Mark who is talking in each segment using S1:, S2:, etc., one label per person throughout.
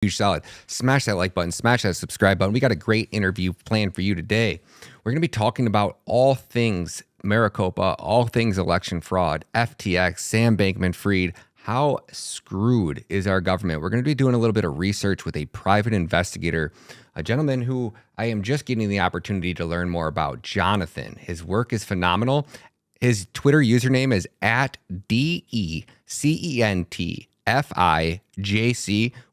S1: Huge solid. Smash that like button, smash that subscribe button. We got a great interview planned for you today. We're going to be talking about all things Maricopa, all things election fraud, FTX, Sam Bankman-Fried. How screwed is our government? We're going to be doing a little bit of research with a private investigator, a gentleman who I am just getting the opportunity to learn more about, Jonathan. His work is phenomenal. His Twitter username is at DECENTFIJC.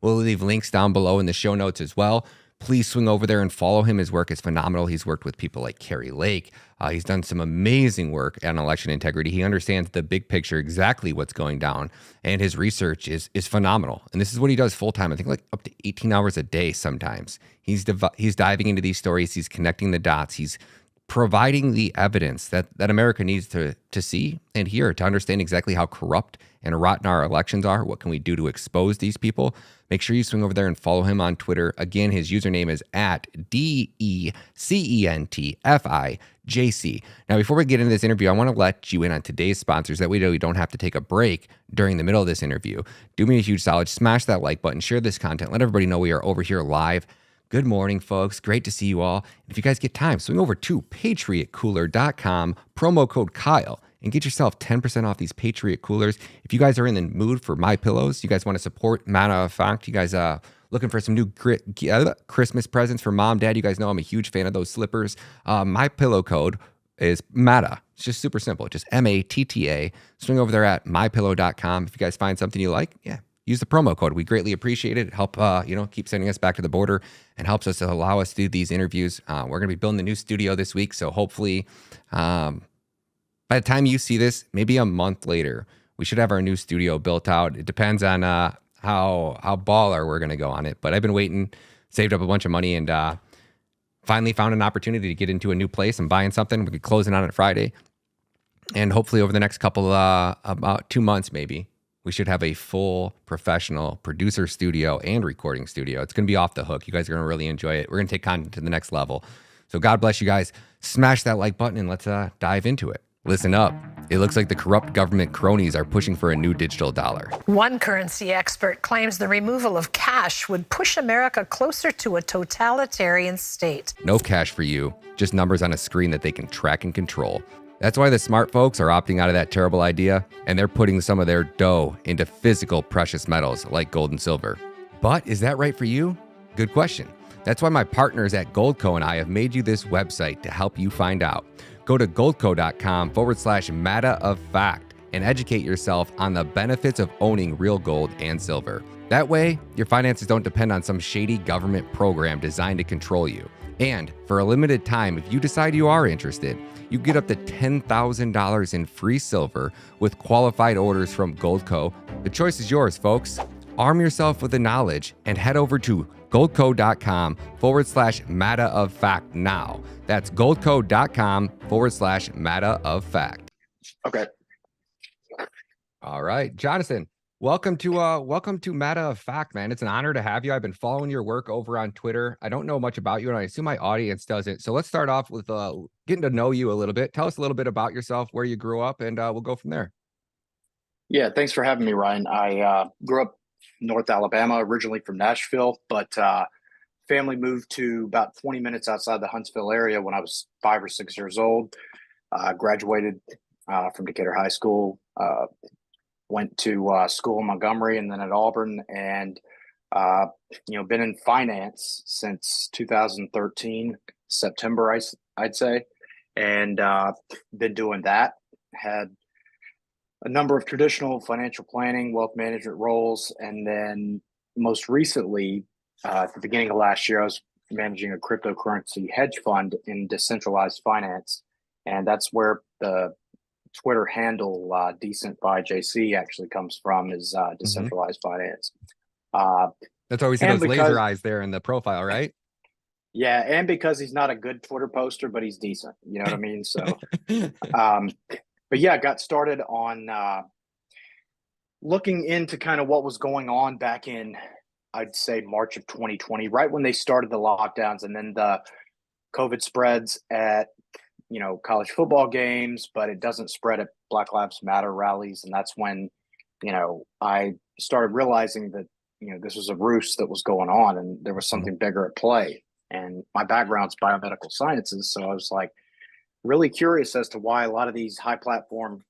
S1: We'll leave links down below in the show notes as well. Please swing over there and follow him. His work is phenomenal. He's worked with people like KYLE Lake. He's done some amazing work on election integrity. He understands the big picture, exactly what's going down, and his research is phenomenal. And this is what he does full time. I think like up to 18 hours a day sometimes. He's diving into these stories. He's connecting the dots. He's providing the evidence that America needs to see and hear to understand exactly how corrupt and rotten our elections are. What can we do to expose these people? Make sure you swing over there and follow him on Twitter. Again, his username is at DECENTFIJC. Now, before we get into this interview, I want to let you in on today's sponsors. That way we don't have to take a break during the middle of this interview. Do me a huge solid. Smash that like button. Share this content. Let everybody know we are over here live. Good morning, folks. Great to see you all. If you guys get time, swing over to patriotcooler.com, promo code Kyle, and get yourself 10% off these Patriot Coolers. If you guys are in the mood for My Pillows, you guys want to support Matta of Fact, you guys looking for some new Christmas presents for mom, dad, you guys know I'm a huge fan of those slippers. My pillow code is Matta. It's just super simple. Just MATTA. Swing over there at mypillow.com. If you guys find something you like, use the promo code. We greatly appreciate it. Help, keep sending us back to the border and helps us to allow us to do these interviews. We're going to be building the new studio this week. So hopefully, by the time you see this, maybe a month later, we should have our new studio built out. It depends on how baller we're going to go on it. But I've been waiting, saved up a bunch of money, and finally found an opportunity to get into a new place. I'm buying something. We'll be closing on it Friday. And hopefully over the next couple, about 2 months maybe, we should have a full professional producer studio and recording studio. It's going to be off the hook. You guys are going to really enjoy it. We're going to take content to the next level. So God bless you guys. Smash that like button and let's dive into it. Listen up. It looks like the corrupt government cronies are pushing for a new digital dollar.
S2: One currency expert claims the removal of cash would push America closer to a totalitarian state.
S1: No cash for you, just numbers on a screen that they can track and control. That's why the smart folks are opting out of that terrible idea, and they're putting some of their dough into physical precious metals like gold and silver. But is that right for you? Good question. That's why my partners at Goldco and I have made you this website to help you find out. Go to goldco.com/Matta of Fact and educate yourself on the benefits of owning real gold and silver. That way, your finances don't depend on some shady government program designed to control you. And for a limited time, if you decide you are interested, you get up to $10,000 in free silver with qualified orders from Goldco. The choice is yours, folks. Arm yourself with the knowledge and head over to goldco.com/Matta of Fact now. That's goldco.com/Matta of Fact.
S3: Okay.
S1: All right, Jonathan, welcome to Matta of Fact, man. It's an honor to have you. I've been following your work over on Twitter. I don't know much about you, and I assume my audience doesn't. So let's start off with getting to know you a little bit. Tell us a little bit about yourself, where you grew up, and we'll go from there.
S3: Yeah, thanks for having me, Ryan. I grew up North Alabama, originally from Nashville, but family moved to about 20 minutes outside the Huntsville area when I was 5 or 6 years old. Graduated from Decatur High School, went to school in Montgomery and then at Auburn, and been in finance since 2013, September, I'd say, and been doing that. Had a number of traditional financial planning, wealth management roles, and then most recently, at the beginning of last year, I was managing a cryptocurrency hedge fund in decentralized finance, and that's where the Twitter handle DECENTFIJC actually comes from, is decentralized finance.
S1: That's why we see those laser eyes there in the profile, right?
S3: Yeah, and because he's not a good Twitter poster, but he's decent. You know what I mean? So, but yeah, I got started on looking into kind of what was going on back in, I'd say, March of 2020, right when they started the lockdowns, and then the COVID spreads at college football games, but it doesn't spread at Black Lives Matter rallies. And that's when, I started realizing that this was a ruse that was going on, and there was something bigger at play. And my background's biomedical sciences, so I was like really curious as to why a lot of these high platform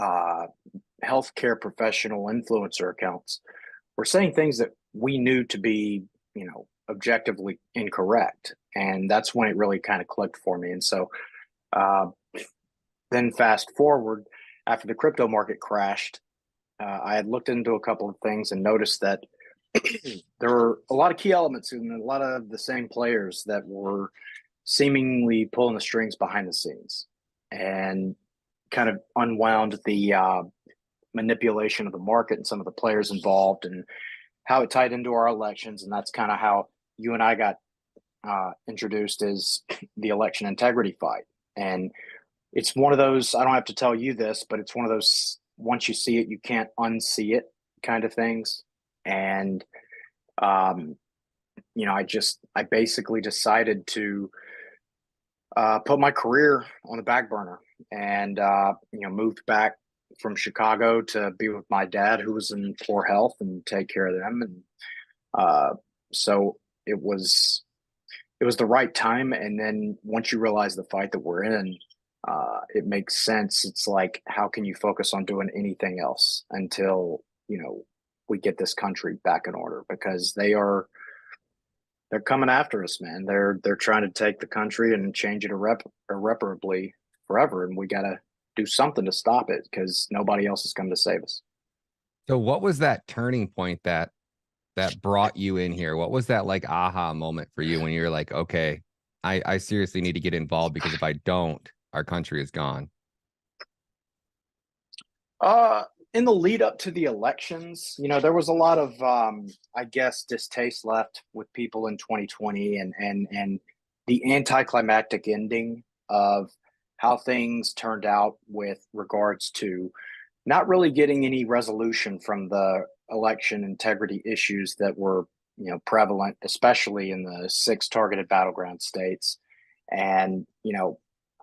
S3: healthcare professional influencer accounts were saying things that we knew to be, objectively incorrect. And that's when it really kind of clicked for me. And so then fast forward, after the crypto market crashed, I had looked into a couple of things and noticed that there were a lot of key elements and a lot of the same players that were seemingly pulling the strings behind the scenes, and kind of unwound the manipulation of the market and some of the players involved and how it tied into our elections. And that's kind of how you and I got introduced, is the election integrity fight. And it's one of those, I don't have to tell you this, but it's one of those, once you see it, you can't unsee it kind of things. And, I basically decided to put my career on the back burner, and, moved back from Chicago to be with my dad, who was in poor health, and take care of them. And so it was the right time. And then once you realize the fight that we're in, it makes sense. It's like, how can you focus on doing anything else until, we get this country back in order? Because they're coming after us, man. They're trying to take the country and change it irreparably forever. And we got to do something to stop it, because nobody else is coming to save us.
S1: So what was that turning point that brought you in here? What was that like aha moment for you when you're like, okay, I seriously need to get involved, because if I don't, our country is gone?
S3: In the lead up to the elections, there was a lot of, I guess, distaste left with people in 2020, and the anticlimactic ending of how things turned out with regards to not really getting any resolution from the election integrity issues that were, prevalent, especially in the 6 targeted battleground states. And,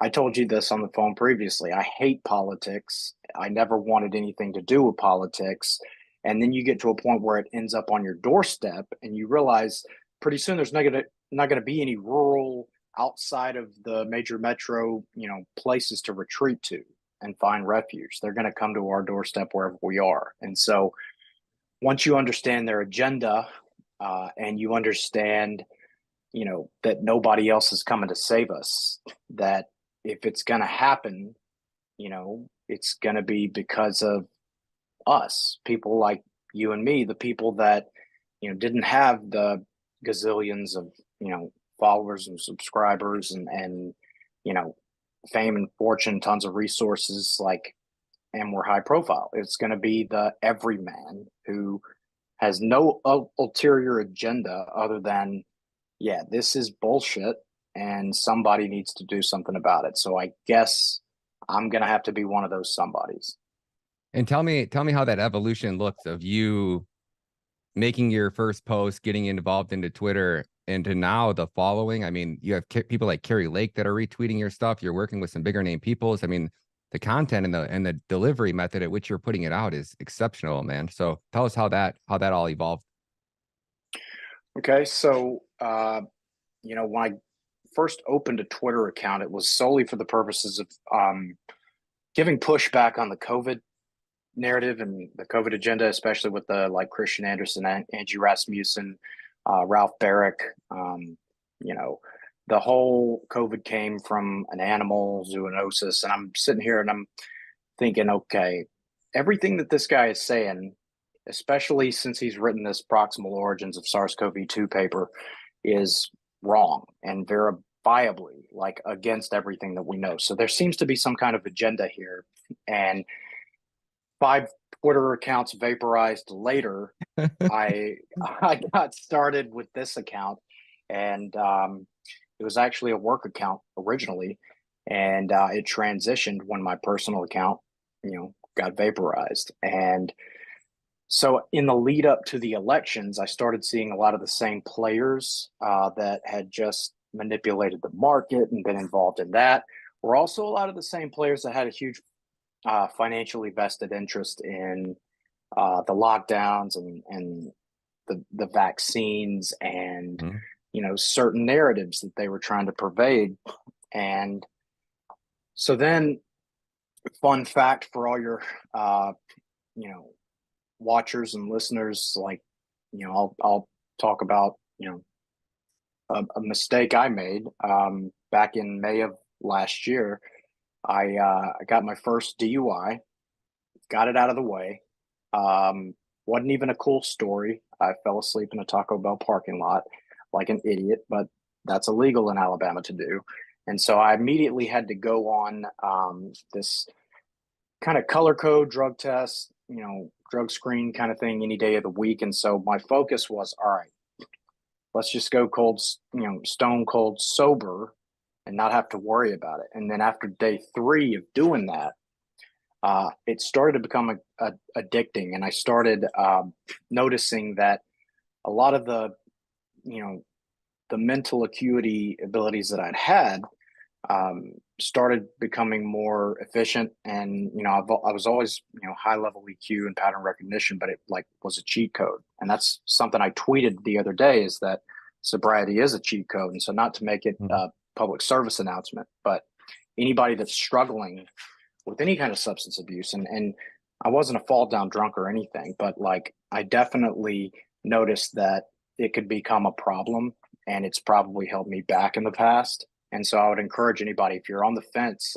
S3: I told you this on the phone previously. I hate politics. I never wanted anything to do with politics. And then you get to a point where it ends up on your doorstep, and you realize pretty soon there's not going to be any rural, outside of the major metro, places to retreat to and find refuge. They're going to come to our doorstep wherever we are. And so once you understand their agenda, and you understand, that nobody else is coming to save us, that if it's going to happen, it's going to be because of us, people like you and me, the people that, didn't have the gazillions of, followers and subscribers and, fame and fortune, tons of resources, and we're high profile. It's going to be the everyman who has no ulterior agenda other than, yeah, this is bullshit, and somebody needs to do something about it. So I guess I'm going to have to be one of those somebodies.
S1: And tell me how that evolution looks of you making your first post, getting involved into Twitter, and to now the following. I mean, you have people like Carrie Lake that are retweeting your stuff. You're working with some bigger name peoples. I mean, the content and the delivery method at which you're putting it out is exceptional, man. So tell us how that all evolved.
S3: Okay, so when I first opened a Twitter account, it was solely for the purposes of giving pushback on the COVID narrative and the COVID agenda, especially with the Christian Anderson, Angie Rasmussen, Ralph Barrick. The whole COVID came from an animal zoonosis, and I'm sitting here and I'm thinking, okay, everything that this guy is saying, especially since he's written this Proximal Origins of SARS-CoV-2 paper, is wrong and verifiably against everything that we know. So there seems to be some kind of agenda here. And 5 Twitter accounts vaporized later, I got started with this account, and it was actually a work account originally, and it transitioned when my personal account, got vaporized. And so in the lead up to the elections, I started seeing a lot of the same players that had just manipulated the market and been involved in that. Were also a lot of the same players that had a huge financially vested interest in the lockdowns and the vaccines and,
S1: Mhm.
S3: certain narratives that they were trying to pervade. And so then, fun fact for all your, you know, watchers and listeners, like, I'll talk about, a mistake I made back in May of last year. I got my first DUI, got it out of the way. Wasn't even a cool story. I fell asleep in a Taco Bell parking lot like an idiot, but that's illegal in Alabama to do. And so I immediately had to go on this kind of color code drug test, drug screen kind of thing any day of the week. And so my focus was, all right, let's just go cold, stone cold sober and not have to worry about it. And then after day 3 of doing that, it started to become addicting. And I started noticing that a lot of the mental acuity abilities that I'd had started becoming more efficient. And, I was always, high level EQ and pattern recognition, but it was a cheat code. And that's something I tweeted the other day, is that sobriety is a cheat code. And so, not to make it a public service announcement, but anybody that's struggling with any kind of substance abuse, and I wasn't a fall down drunk or anything, but I definitely noticed that it could become a problem, and it's probably held me back in the past. And so I would encourage anybody, if you're on the fence,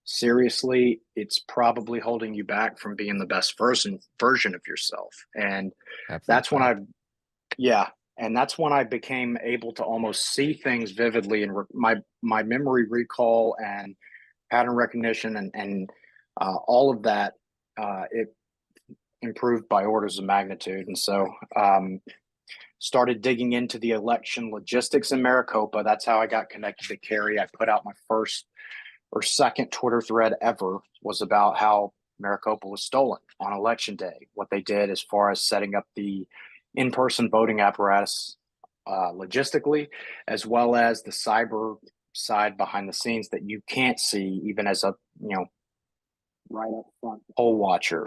S3: seriously, it's probably holding you back from being the best version of yourself. And that's when that's when I became able to almost see things vividly, and my memory recall and pattern recognition and all of that, it improved by orders of magnitude. And so started digging into the election logistics in Maricopa. That's how I got connected to Kerry. I put out my first or second Twitter thread ever, was about how Maricopa was stolen on election day, what they did as far as setting up the in-person voting apparatus logistically, as well as the cyber side behind the scenes that you can't see even as a right up front poll watcher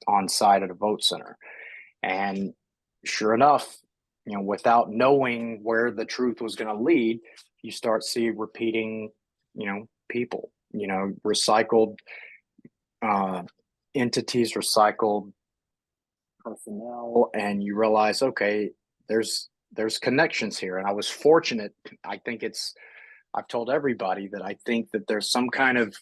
S3: on site at a vote center. And sure enough, without knowing where the truth was going to lead, you start seeing repeating, people, recycled entities, recycled personnel, and you realize, okay, there's connections here. And I was fortunate. I've told everybody that I think that there's some kind of,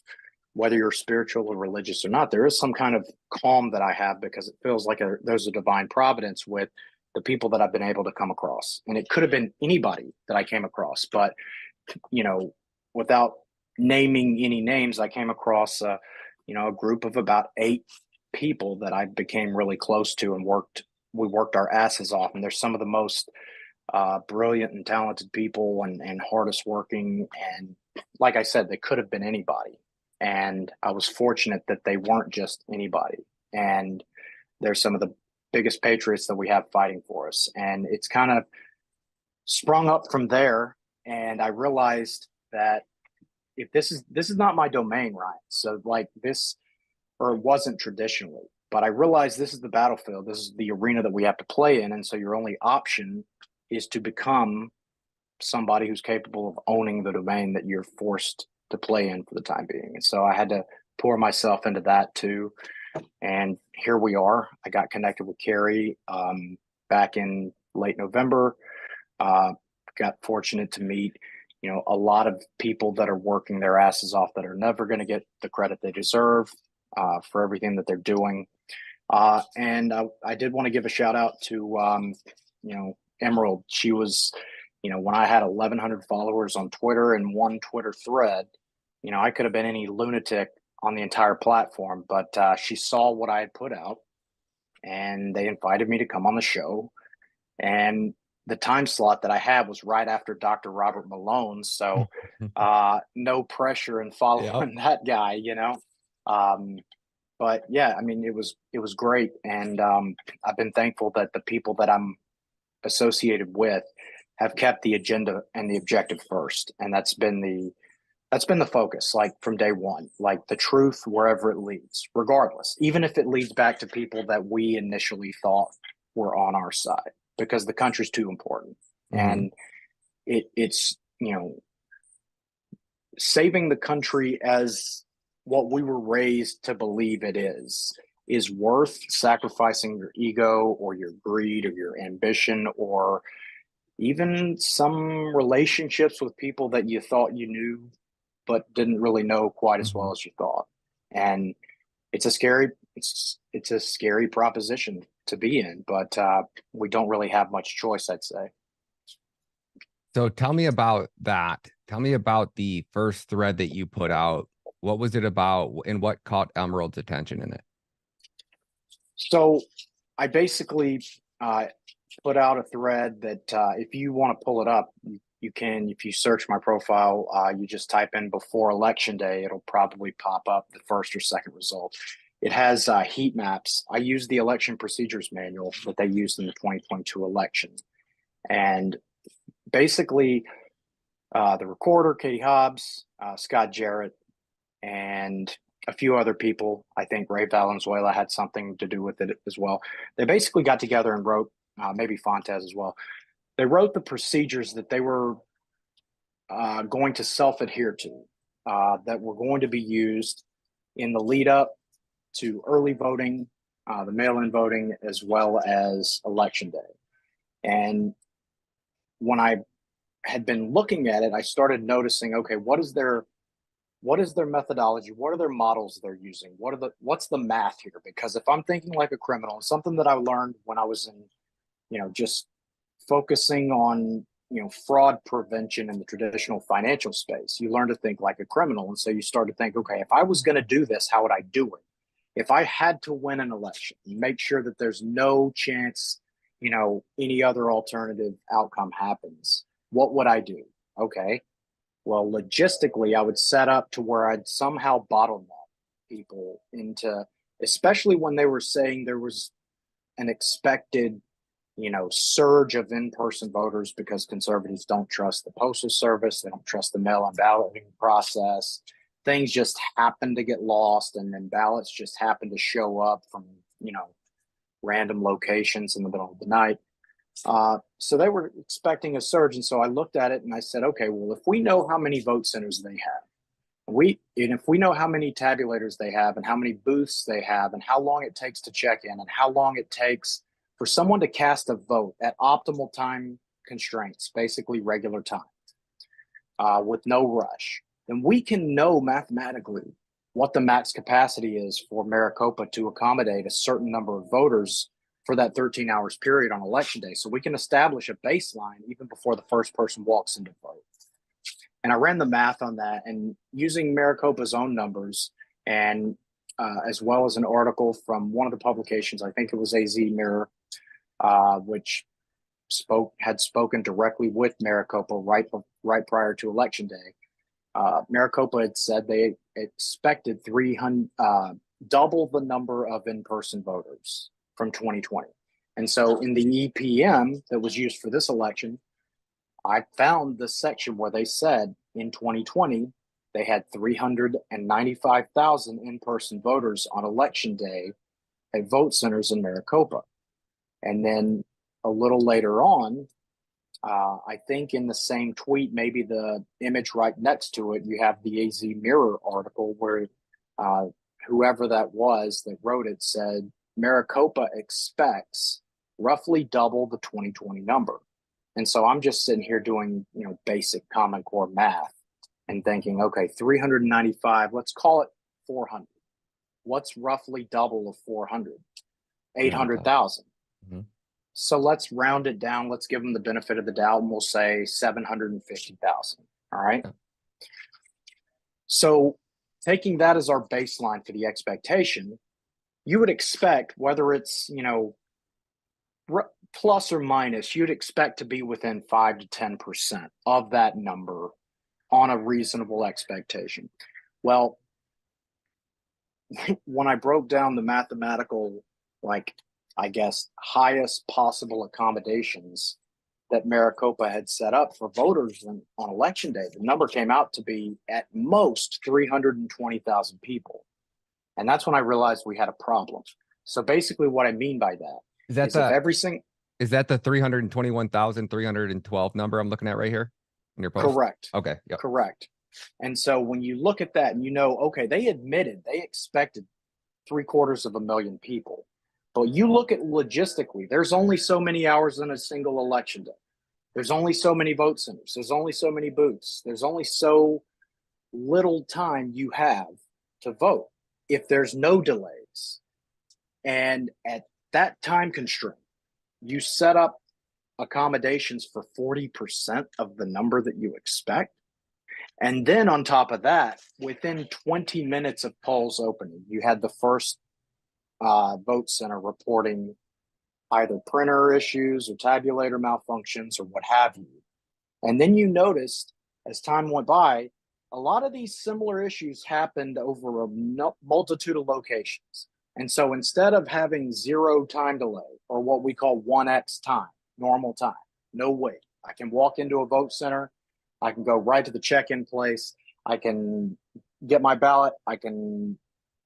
S3: whether you're spiritual or religious or not, there is some kind of calm that I have, because it feels like there's a divine providence with the people that I've been able to come across. And it could have been anybody that I came across, but, without naming any names, I came across, a group of about 8 people that I became really close to, and we worked our asses off. And they're some of the most brilliant and talented people, and hardest working. And like I said, they could have been anybody. And I was fortunate that they weren't just anybody. And they're some of the biggest patriots that we have fighting for us. And it's kind of sprung up from there. And I realized that if this is not my domain, Ryan. So this, or it wasn't traditionally, but I realized this is the battlefield. This is the arena that we have to play in. And so your only option is to become somebody who's capable of owning the domain that you're forced to play in for the time being. And so I had to pour myself into that too. And here we are. I got connected with Kerry back in late November. Got fortunate to meet, a lot of people that are working their asses off, that are never going to get the credit they deserve for everything that they're doing. And I did want to give a shout out to, Emerald. She was, when I had 1,100 followers on Twitter and one Twitter thread, I could have been any lunatic on the entire platform, but she saw what I had put out, and they invited me to come on the show. And the time slot that I had was right after Dr. Robert Malone. So no pressure in following that guy, But yeah, I mean, it was great. And I've been thankful that the people that I'm associated with have kept the agenda and the objective first. And that's been the focus, from day one, the truth, wherever it leads, regardless, even if it leads back to people that we initially thought were on our side because the country's too important. And it's, you know, saving the country as what we were raised to believe it is worth sacrificing your ego or your greed or your ambition or even some relationships with people that you thought you knew but didn't really know quite as well as you thought. And it's a scary proposition to be in, but we don't really have much choice, I'd say.
S1: So tell me about that. Tell me about the first thread that you put out. What was it about and what caught Emerald's attention in it?
S3: So I basically put out a thread that if you want to pull it up, you can. If you search my profile, you just type in before election day, it'll probably pop up the first or second result. It has heat maps. I use the election procedures manual that they used in the 2022 election. And basically, the recorder, Katie Hobbs, Scott Jarrett, and a few other people, I think Ray Valenzuela had something to do with it as well. They basically got together and wrote, maybe Fontes as well. They wrote the procedures that they were going to self-adhere to, that were going to be used in the lead up to early voting, the mail-in voting, as well as election day. And when I had been looking at it, I started noticing, okay, what is their methodology? What are their models they're using? What's the math here? Because if I'm thinking like a criminal, and something that I learned when I was in, you know, just focusing on, you know, fraud prevention in the traditional financial space, you learn to think like a criminal. And so you start to think, okay, if I was going to do this, how would I do it? If I had to win an election, make sure that there's no chance, you know, any other alternative outcome happens, what would I do? Okay. Well, logistically, I would set up to where I'd somehow bottleneck people into, especially when they were saying there was an expected, you know, surge of in-person voters because conservatives don't trust the postal service, they don't trust the mail-in balloting process. Things just happen to get lost, and then ballots just happen to show up from, you know, random locations in the middle of the night. So they were expecting a surge. And so I looked at it and I said, okay, well, if we know how many vote centers they have, and if we know how many tabulators they have and how many booths they have and how long it takes to check in and how long it takes for someone to cast a vote at optimal time constraints, basically regular time, with no rush, then we can know mathematically what the max capacity is for Maricopa to accommodate a certain number of voters for that 13 hours period on election day. So we can establish a baseline even before the first person walks in to vote. And I ran the math on that, and using Maricopa's own numbers, and as well as an article from one of the publications, I think it was AZ Mirror, which had spoken directly with Maricopa right prior to election day. Maricopa had said they expected double the number of in-person voters from 2020. And so in the EPM that was used for this election, I found the section where they said in 2020, they had 395,000 in-person voters on election day at vote centers in Maricopa. And then a little later on, I think in the same tweet, maybe the image right next to it, you have the AZ Mirror article where whoever that was that wrote it said, Maricopa expects roughly double the 2020 number. And so I'm just sitting here doing, you know, basic Common Core math and thinking, okay, 395, let's call it 400. What's roughly double of 400? 800,000. Mm-hmm. So let's round it down. Let's give them the benefit of the doubt, and we'll say 750,000. All right. Okay. So taking that as our baseline for the expectation, you would expect, whether it's, you know, plus or minus, you'd expect to be within 5 to 10% of that number on a reasonable expectation. Well, when I broke down the mathematical, like, I guess, highest possible accommodations that Maricopa had set up for voters on election day, the number came out to be at most 320,000 people. And that's when I realized we had a problem. So basically what I mean by that
S1: Is that
S3: is if
S1: the
S3: every single
S1: 321,312 number I'm looking at right here in your post?
S3: correct,
S1: Okay. Yep.
S3: correct. And so when you look at that and you know, okay, they admitted they expected 750,000 people. But you look at logistically, there's only so many hours in a single election day. There's only so many vote centers. There's only so many booths. There's only so little time you have to vote if there's no delays. And at that time constraint, you set up accommodations for 40% of the number that you expect. And then on top of that, within 20 minutes of polls opening, you had the first vote center reporting either printer issues or tabulator malfunctions or what have you. And then you noticed as time went by, a lot of these similar issues happened over a multitude of locations. And so instead of having 0 time delay or what we call 1x time, normal time, no wait, I can walk into a vote center, I can go right to the check-in place, I can get my ballot, I can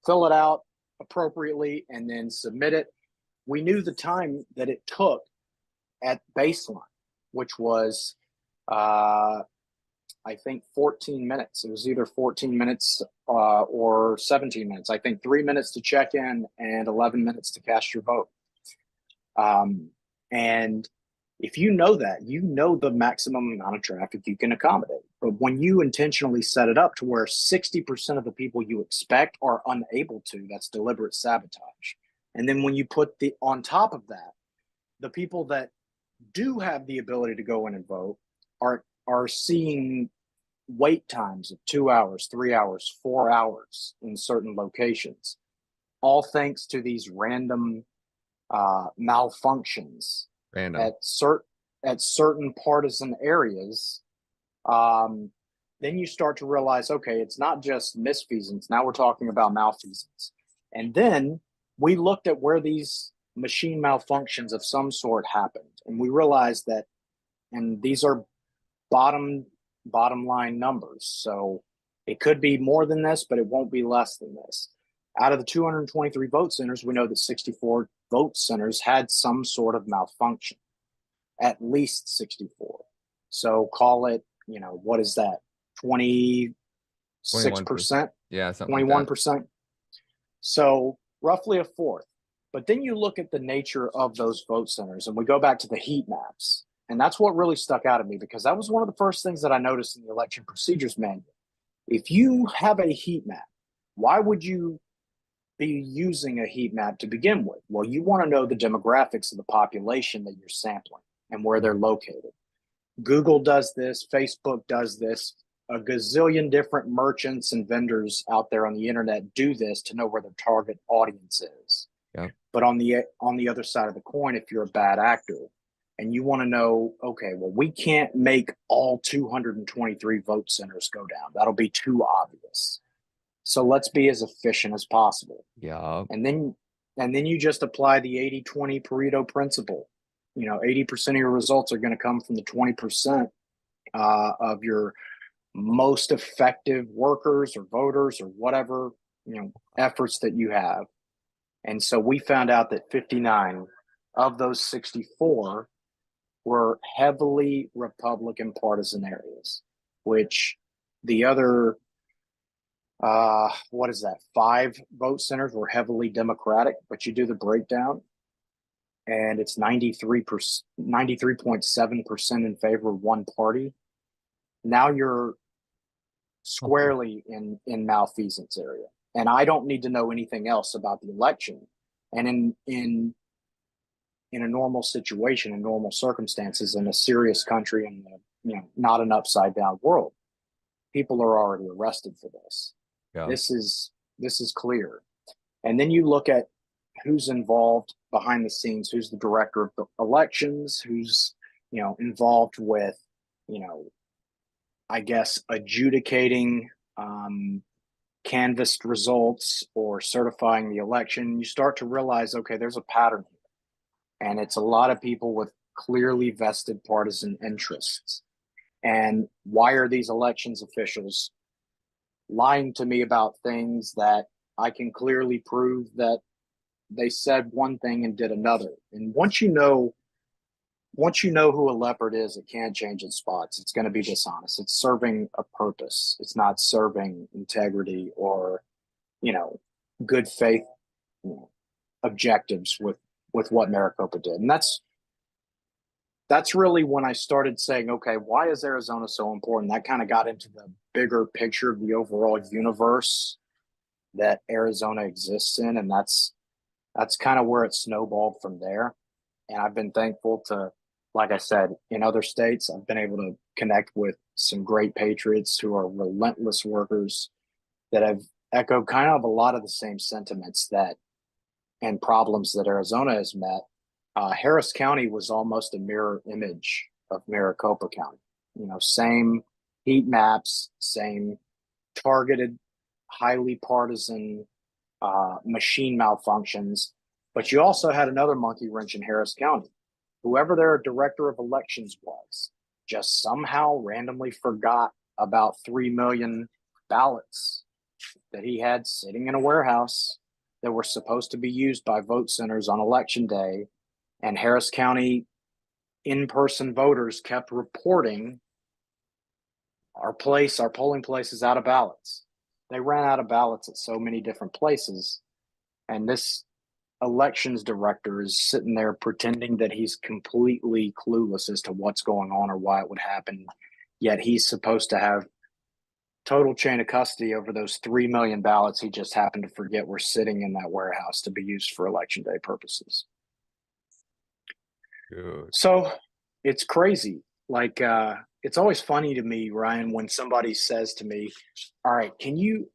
S3: fill it out appropriately and then submit it. We knew the time that it took at baseline, which was I think 14 minutes. It was either 14 minutes or 17 minutes. I think 3 minutes to check in and 11 minutes to cast your vote. And if you know that, you know the maximum amount of traffic you can accommodate. But when you intentionally set it up to where 60% of the people you expect are unable to, that's deliberate sabotage. And then when you put on top of that, the people that do have the ability to go in and vote are seeing wait times of 2 hours, 3 hours, 4 hours in certain locations, all thanks to these random malfunctions at certain partisan areas. Then you start to realize, okay, it's not just misfeasance. Now we're talking about malfeasance. And then we looked at where these machine malfunctions of some sort happened, and we realized that, and these are bottom line numbers, so it could be more than this, but it won't be less than this. Out of the 223 vote centers, we know that 64 vote centers had some sort of malfunction, at least 64. So call it, what is that, 26%?
S1: Yeah,
S3: 21%. Like, so roughly a fourth. But then you look at the nature of those vote centers, and we go back to the heat maps. And that's what really stuck out at me, because that was one of the first things that I noticed in the election procedures manual. If you have a heat map, why would you be using a heat map to begin with? Well, you want to know the demographics of the population that you're sampling and where they're located. Google does this, Facebook does this, a gazillion different merchants and vendors out there on the internet do this to know where their target audience is.
S1: Yeah.
S3: But on the other side of the coin, if you're a bad actor and you want to know, okay, well, we can't make all 223 vote centers go down. That'll be too obvious. So let's be as efficient as possible.
S1: Yeah.
S3: And then you just apply the 80-20 Pareto principle. 80% of your results are going to come from the 20% of your most effective workers or voters or whatever, efforts that you have. And so we found out that 59 of those 64 were heavily Republican partisan areas, which the other, 5 vote centers were heavily Democratic. But you do the breakdown, and it's 93.7% in favor of one party. Now you're squarely in malfeasance area. And I don't need to know anything else about the election. And in a normal situation, in normal circumstances, in a serious country, and not an upside down world, people are already arrested for this.
S1: Yeah.
S3: This is clear. And then you look at who's involved behind the scenes, who's the director of the elections, who's involved with I guess adjudicating canvassed results or certifying the election. You start to realize, okay, there's a pattern here. And it's a lot of people with clearly vested partisan interests. And why are these elections officials lying to me about things that I can clearly prove that they said one thing and did another. And once you know who a leopard is, it can't change its spots. It's going to be dishonest. It's serving a purpose. It's not serving integrity or, good faith, objectives with what Maricopa did. And that's really when I started saying, okay, why is Arizona so important? That kind of got into the bigger picture of the overall universe that Arizona exists in. And that's kind of where it snowballed from there. And I've been thankful to, like I said, in other states, I've been able to connect with some great patriots who are relentless workers that have echoed kind of a lot of the same sentiments and problems that Arizona has met. Harris County was almost a mirror image of Maricopa County. Same heat maps, same targeted, highly partisan machine malfunctions. But you also had another monkey wrench in Harris County. Whoever their director of elections was just somehow randomly forgot about 3 million ballots that he had sitting in a warehouse that were supposed to be used by vote centers on election day. And Harris County in-person voters kept reporting our polling place is out of ballots. They ran out of ballots at so many different places. And this elections director is sitting there pretending that he's completely clueless as to what's going on or why it would happen. Yet he's supposed to have total chain of custody over those 3 million ballots he just happened to forget were sitting in that warehouse to be used for election day purposes.
S1: Good.
S3: So it's crazy. Like, it's always funny to me, Ryan, when somebody says to me, all right, can you,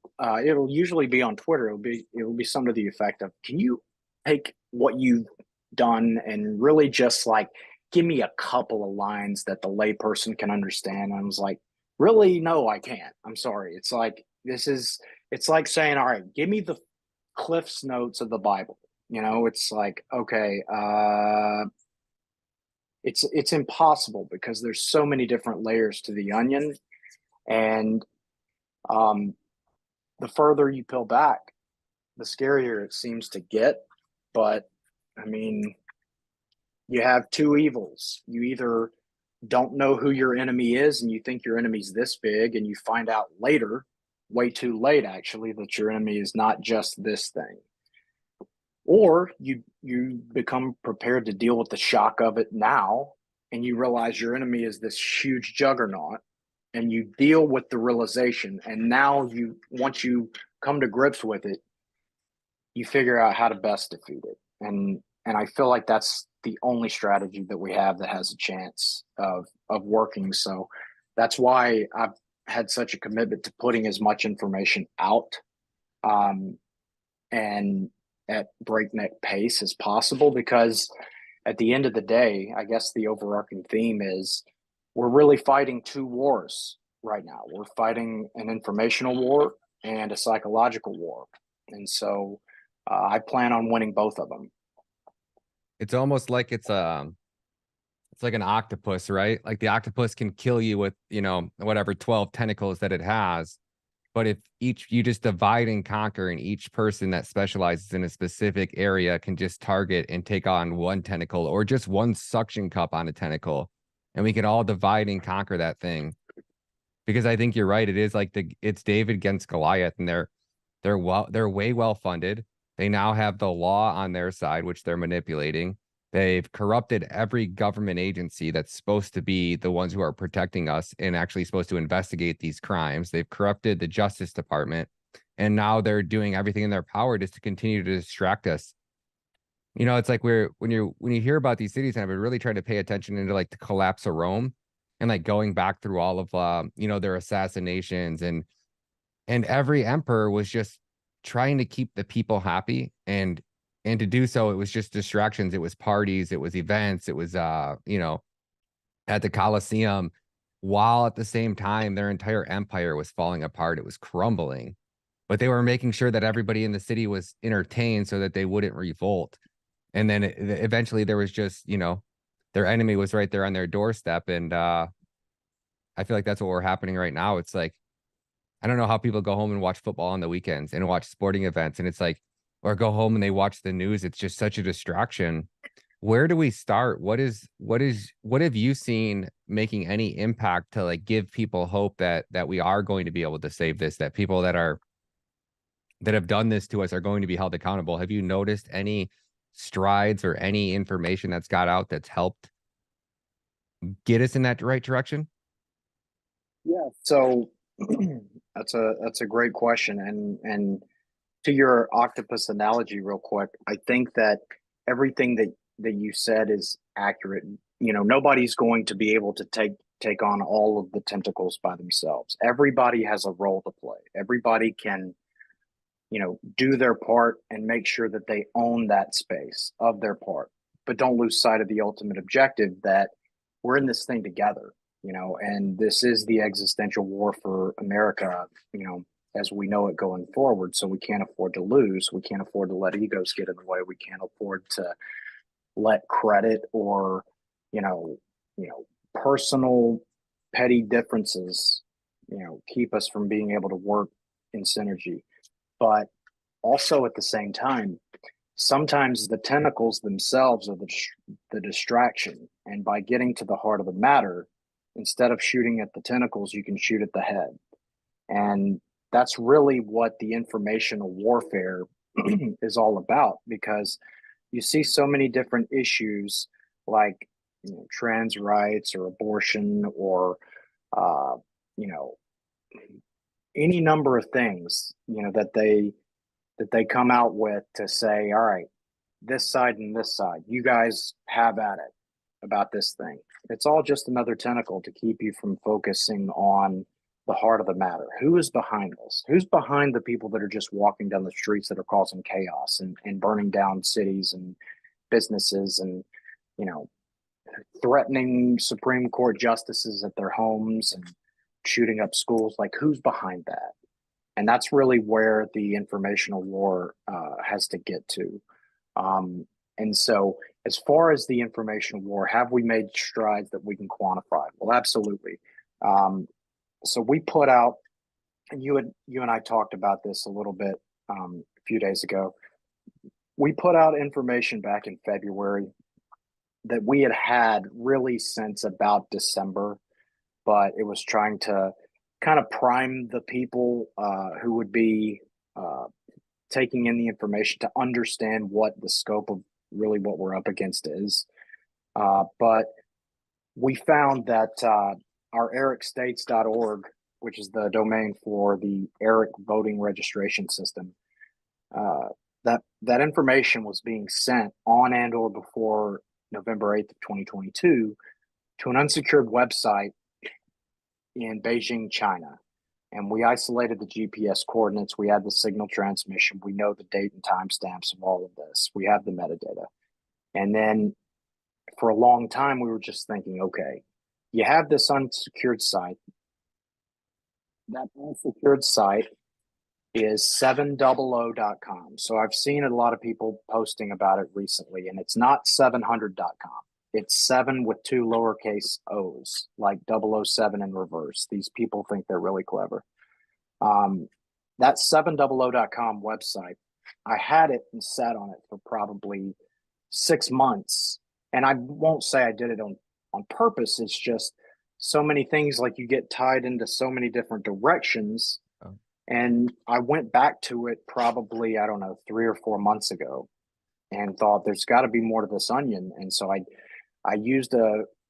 S3: it'll usually be on Twitter. It'll be something to the effect of, can you take what you've done and really just like give me a couple of lines that the layperson can understand? And I was like, really? No, I can't. I'm sorry. It's like, it's like saying, all right, give me the Cliff's Notes of the Bible. It's like, okay, it's impossible because there's so many different layers to the onion. And the further you peel back, the scarier it seems to get. But I mean, you have two evils. You either don't know who your enemy is and you think your enemy's this big, and you find out later, way too late actually, that your enemy is not just this thing. Or you become prepared to deal with the shock of it now, and you realize your enemy is this huge juggernaut, and you deal with the realization. And now once you come to grips with it, you figure out how to best defeat it. And I feel like that's the only strategy that we have that has a chance of working. So that's why I've had such a commitment to putting as much information out and at breakneck pace as possible, because at the end of the day, I guess the overarching theme is we're really fighting two wars right now. We're fighting an informational war and a psychological war. And so I plan on winning both of them.
S1: It's almost like it's like an octopus, right? Like the octopus can kill you with, whatever 12 tentacles that it has. But if you just divide and conquer, and each person that specializes in a specific area can just target and take on one tentacle or just one suction cup on a tentacle, and we can all divide and conquer that thing. Because I think you're right. It is like it's David against Goliath, and they're way well funded. They now have the law on their side, which they're manipulating. They've corrupted every government agency that's supposed to be the ones who are protecting us and actually supposed to investigate these crimes. They've corrupted the Justice Department, and now they're doing everything in their power just to continue to distract us. It's like when you hear about these cities, and I've been really trying to pay attention into like the collapse of Rome, and like going back through all of their assassinations, and every emperor was just trying to keep the people happy, and to do so, it was just distractions. It was parties, it was events, it was at the Colosseum, while at the same time their entire empire was falling apart. It was crumbling, but they were making sure that everybody in the city was entertained so that they wouldn't revolt. And then eventually there was just, their enemy was right there on their doorstep. And I feel like that's what we're happening right now. It's like, I don't know how people go home and watch football on the weekends and watch sporting events. And it's like, or go home and they watch the news. It's just such a distraction. Where do we start? What have you seen making any impact to like give people hope that we are going to be able to save this, that people that have done this to us are going to be held accountable? Have you noticed any strides or any information that's got out that's helped get us in that right direction?
S3: Yeah. So that's a great question. And to your octopus analogy real quick, I think that everything that you said is accurate. You know, nobody's going to be able to take on all of the tentacles by themselves. Everybody has a role to play. Everybody can, you know, do their part and make sure that they own that space of their part. But don't lose sight of the ultimate objective, that we're in this thing together, you know, and this is the existential war for America, you know, as we know it going forward. So we can't afford to lose. We can't afford to let egos get in the way. We can't afford to let credit or, you know, personal petty differences, you know, keep us from being able to work in synergy. But also at the same time, sometimes the tentacles themselves are the distraction. And by getting to the heart of the matter, instead of shooting at the tentacles, you can shoot at the head. And that's really what the informational warfare is all about, because you see so many different issues like, you know, trans rights or abortion or, you know, any number of things, you know, that they come out with to say, all right, this side and this side, you guys have at it about this thing. It's all just another tentacle to keep you from focusing on the heart of the matter. Who is behind this? Who's behind the people that are just walking down the streets that are causing chaos and burning down cities and businesses and, you know, threatening Supreme Court justices at their homes and shooting up schools? Like, who's behind that? And that's really where the informational war has to get to. And so, as far as the informational war, have we made strides that we can quantify? Well, absolutely. So we put out, and you and I talked about this a little bit a few days ago. We put out information back in February that we had really since about December, but it was trying to kind of prime the people who would be taking in the information to understand what the scope of really what we're up against is. But we found that our ericstates.org, which is the domain for the ERIC voting registration system, that information was being sent on and or before November 8th of 2022 to an unsecured website in Beijing, China. And we isolated the GPS coordinates. We had the signal transmission. We know the date and timestamps of all of this. We have the metadata. And then for a long time, we were just thinking, okay, you have this unsecured site. That unsecured site is 700.com. So I've seen a lot of people posting about it recently, and it's not 700.com. It's 7 with 2 lowercase O's, like 007 in reverse. These people think they're really clever. That 700.com website, I had it and sat on it for probably 6 months. And I won't say I did it on purpose. It's just so many things, like you get tied into so many different directions. Oh. And I went back to it probably, I don't know, 3 or 4 months ago and thought there's got to be more to this onion. And so I used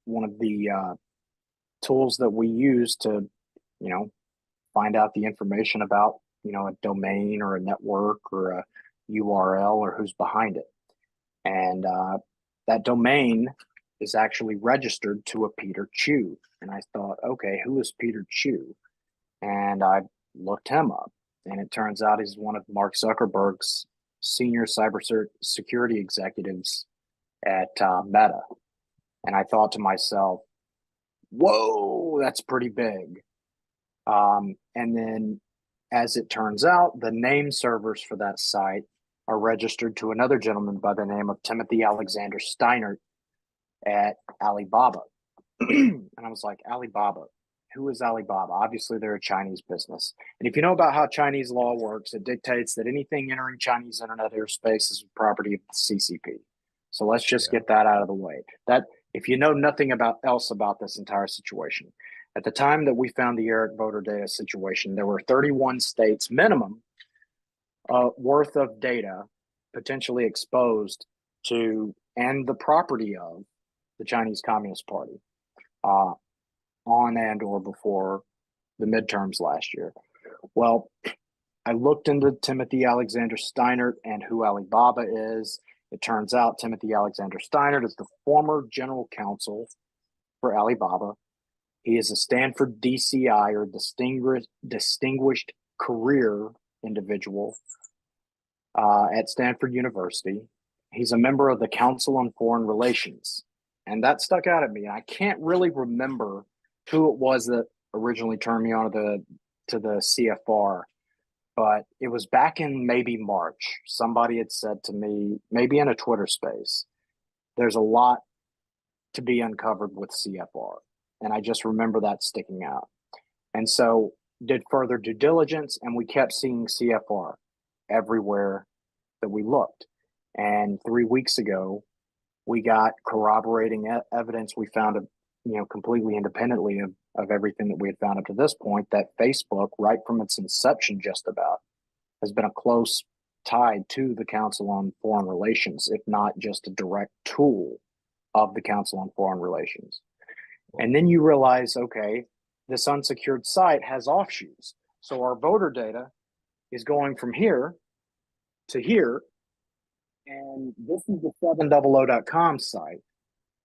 S3: one of the tools that we use to, you know, find out the information about, you know, a domain or a network or a URL or who's behind it. And that domain is actually registered to a Peter Chu. And I thought, okay, who is Peter Chu? And I looked him up. And it turns out he's one of Mark Zuckerberg's senior cybersecurity executives at Meta. And I thought to myself, whoa, that's pretty big. And then, as it turns out, the name servers for that site are registered to another gentleman by the name of Timothy Alexander Steinert at Alibaba. And I was like, Alibaba, who is Alibaba? Obviously, they're a Chinese business. And if you know about how Chinese law works, it dictates that anything entering Chinese internet airspace is property of the CCP. So let's just get that out of the way. That if you know nothing else about this entire situation, at the time that we found the Eric voter data situation, there were 31 states minimum worth of data potentially exposed to and the property of the Chinese Communist Party on and or before the midterms last year. Well, I looked into Timothy Alexander Steinert and who Alibaba is. It turns out Timothy Alexander Steinert is the former general counsel for Alibaba. He is a Stanford DCI or distinguished career individual at Stanford University. He's a member of the Council on Foreign Relations. And that stuck out at me. I can't really remember who it was that originally turned me on to the CFR, but it was back in maybe March. Somebody had said to me, maybe in a Twitter space, there's a lot to be uncovered with CFR. And I just remember that sticking out. And so did further due diligence, and we kept seeing CFR everywhere that we looked. And 3 weeks ago, we got corroborating evidence we found, completely independently of everything that we had found up to this point, that Facebook, right from its inception just about, has been a close tie to the Council on Foreign Relations, if not just a direct tool of the Council on Foreign Relations. And then you realize, okay, this unsecured site has offshoots. So our voter data is going from here to here. And this is the 700.com site.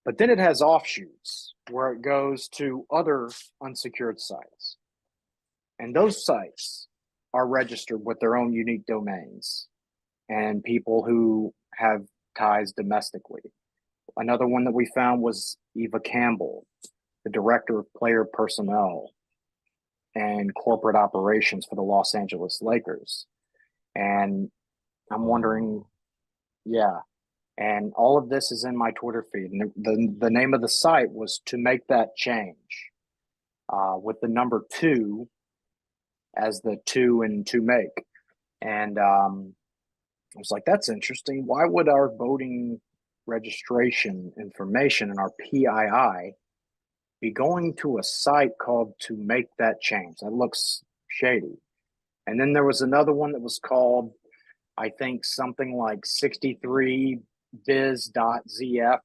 S3: But then it has offshoots where it goes to other unsecured sites. And those sites are registered with their own unique domains and people who have ties domestically. Another one that we found was Eva Campbell, the director of player personnel and corporate operations for the Los Angeles Lakers. And I'm wondering, and all of this is in my Twitter feed. And the name of the site was To Make That Change, with the number 2 as the 2 in to make. And I was like, that's interesting. Why would our voting registration information and our PII be going to a site called To Make That Change? That looks shady. And then there was another one that was called, I think, something like 63biz.zf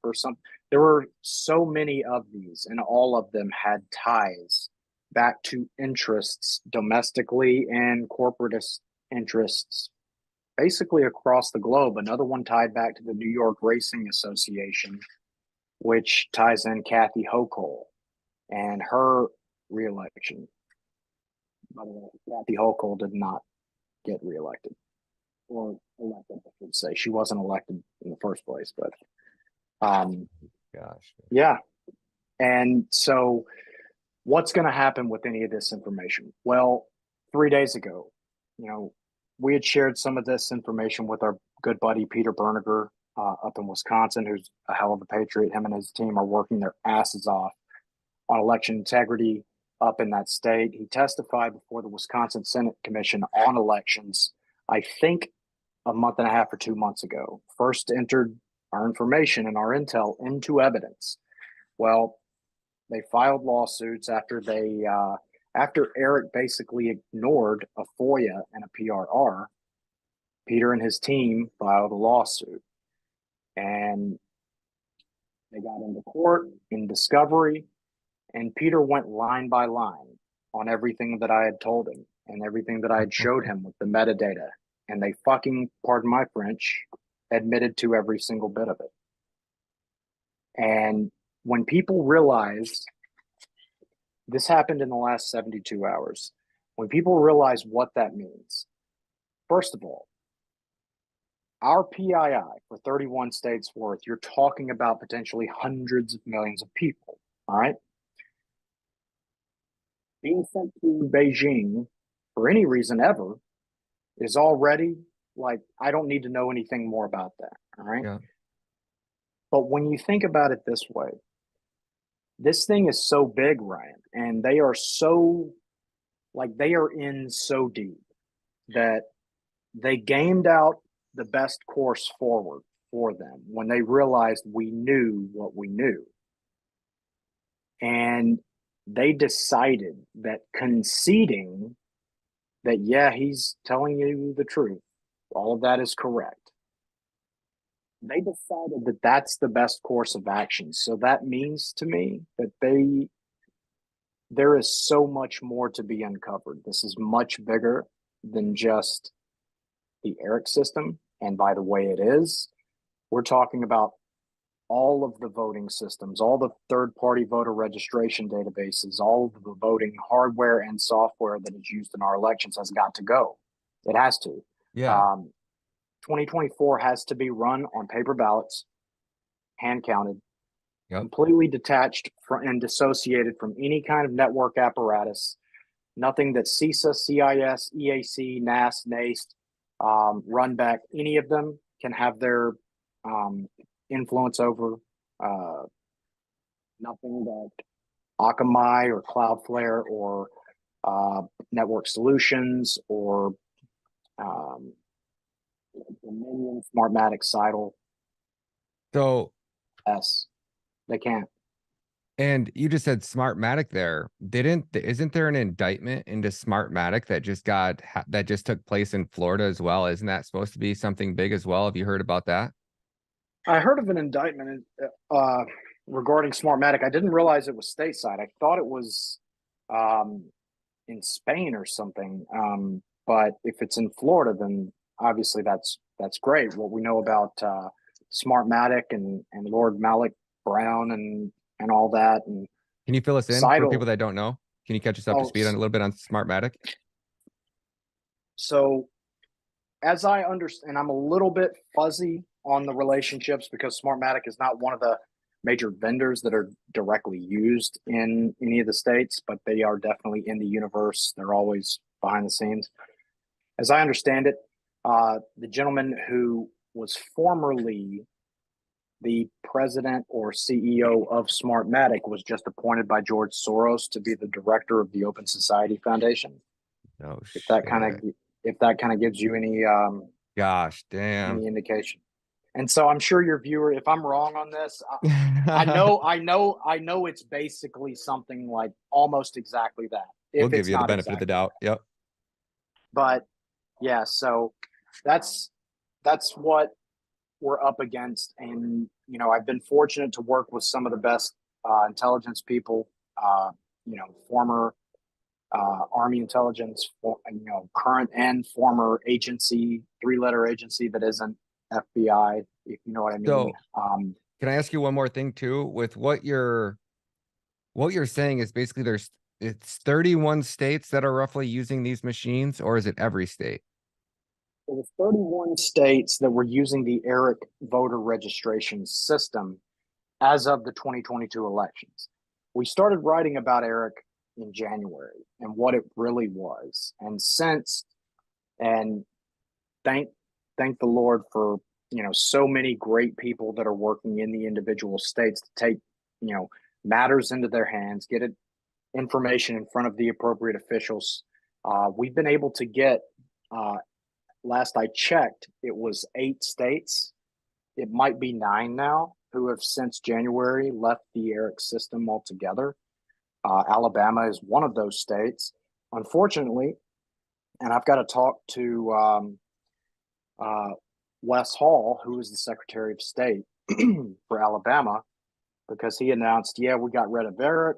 S3: or something. There were so many of these, and all of them had ties back to interests domestically and corporatist interests basically across the globe. Another one tied back to the New York Racing Association, which ties in Kathy Hochul and her reelection. By the way, Kathy Hochul did not get reelected, or elected, I should say. She wasn't elected in the first place, but yeah. And so what's going to happen with any of this information? Well, 3 days ago, we had shared some of this information with our good buddy Peter Berniger up in Wisconsin, who's a hell of a patriot. Him and his team are working their asses off on election integrity up in that state. He testified before the Wisconsin Senate Commission on elections, I think a month and a half or 2 months ago. First entered our information and our intel into evidence. Well, they filed lawsuits after Eric basically ignored a FOIA and a PRR. Peter and his team filed a lawsuit, and they got into court in discovery, and Peter went line by line on everything that I had told him and everything that I had showed him with the metadata, and they fucking, pardon my French, admitted to every single bit of it. And when people realize this happened in the last 72 hours, when people realize what that means, first of all, our PII for 31 states worth, you're talking about potentially hundreds of millions of people, all right? Being sent to Beijing for any reason ever is already like, I don't need to know anything more about that, all right?
S1: Yeah.
S3: But when you think about it this way, this thing is so big, Ryan, and they are so, like, they are in so deep that they gamed out the best course forward for them when they realized we knew what we knew. And they decided that conceding that, yeah, he's telling you the truth, all of that is correct. They decided that that's the best course of action. So that means to me that there is so much more to be uncovered. This is much bigger than just the ERIC system. And by the way, it is. We're talking about all of the voting systems, all the third-party voter registration databases, all of the voting hardware and software that is used in our elections has got to go. It has to.
S1: Yeah.
S3: 2024 has to be run on paper ballots, hand counted,
S1: Yep.
S3: completely detached and dissociated from any kind of network apparatus. Nothing that CISA, CIS, EAC, NAS, NAST, Runback, any of them can have their influence over. Nothing that Akamai or Cloudflare or Network Solutions or Dominion, Smartmatic, Seidel.
S1: So,
S3: Yes, they can't.
S1: and you just said Smartmatic there. Isn't there an indictment into Smartmatic that just took place in Florida as well? Isn't that supposed to be something big as well? Have you heard about that?
S3: I heard of an indictment regarding Smartmatic. I didn't realize it was stateside. I thought it was in Spain or something. But if it's in Florida, then obviously that's great. What we know about Smartmatic and Lord Malik Brown and all that. And
S1: Can you fill us in for people that don't know? Can you catch us up to speed on a little bit on Smartmatic?
S3: So, as I understand, and I'm a little bit fuzzy on the relationships because Smartmatic is not one of the major vendors that are directly used in any of the states, but they are definitely in the universe. They're always behind the scenes. As I understand it, the gentleman who was formerly the president or CEO of Smartmatic was just appointed by George Soros to be the director of the Open Society Foundation.
S1: Oh,
S3: if that kind of gives you any
S1: gosh damn
S3: any indication. And so I'm sure your viewer, if I'm wrong on this, I know it's basically something like almost exactly that.
S1: We'll give you the benefit of the doubt. Yep.
S3: But yeah, so that's what we're up against. And, you know, I've been fortunate to work with some of the best intelligence people, former Army intelligence, current and former agency, 3-letter agency that isn't FBI, if you know what I mean.
S1: So, can I ask you one more thing too? With what you're saying is basically it's 31 states that are roughly using these machines, or is it every state?
S3: There were 31 states that were using the ERIC voter registration system as of the 2022 elections. We started writing about ERIC in January and what it really was. And thank the Lord for, so many great people that are working in the individual states to take, matters into their hands, get information in front of the appropriate officials. We've been able to get, last I checked, it was 8 states. It might be 9 now who have since January left the ERIC system altogether. Alabama is one of those states, unfortunately. And I've got to talk to Wes Hall, who is the Secretary of State for Alabama, because he announced, yeah, we got rid of ERIC.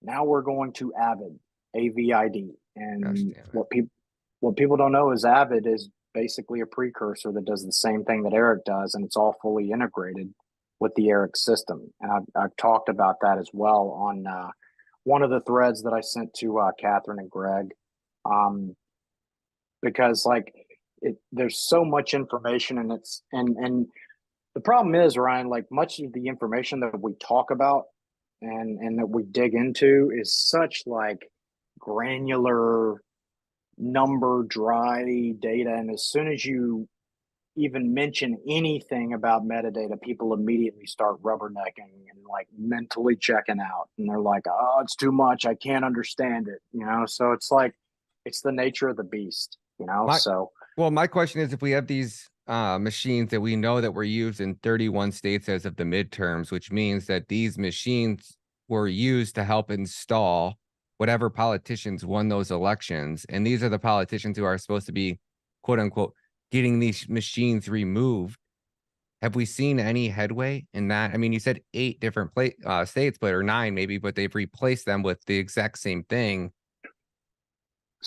S3: Now we're going to AVID, AVID. And what people don't know is AVID is basically a precursor that does the same thing that ERIC does, and it's all fully integrated with the ERIC system. And I've talked about that as well on one of the threads that I sent to Catherine and Greg, because there's so much information, and the problem is, Ryan, like much of the information that we talk about and that we dig into is such like granular number dry data, and as soon as you even mention anything about metadata, people immediately start rubbernecking and like mentally checking out. And they're like, oh, it's too much. I can't understand it. So it's like, it's the nature of the beast,
S1: Well, my question is, if we have these machines that we know that were used in 31 states as of the midterms, which means that these machines were used to help install whatever politicians won those elections. And these are the politicians who are supposed to be, quote unquote, getting these machines removed. Have we seen any headway in that? I mean, you said 8 different states, or 9 maybe, but they've replaced them with the exact same thing.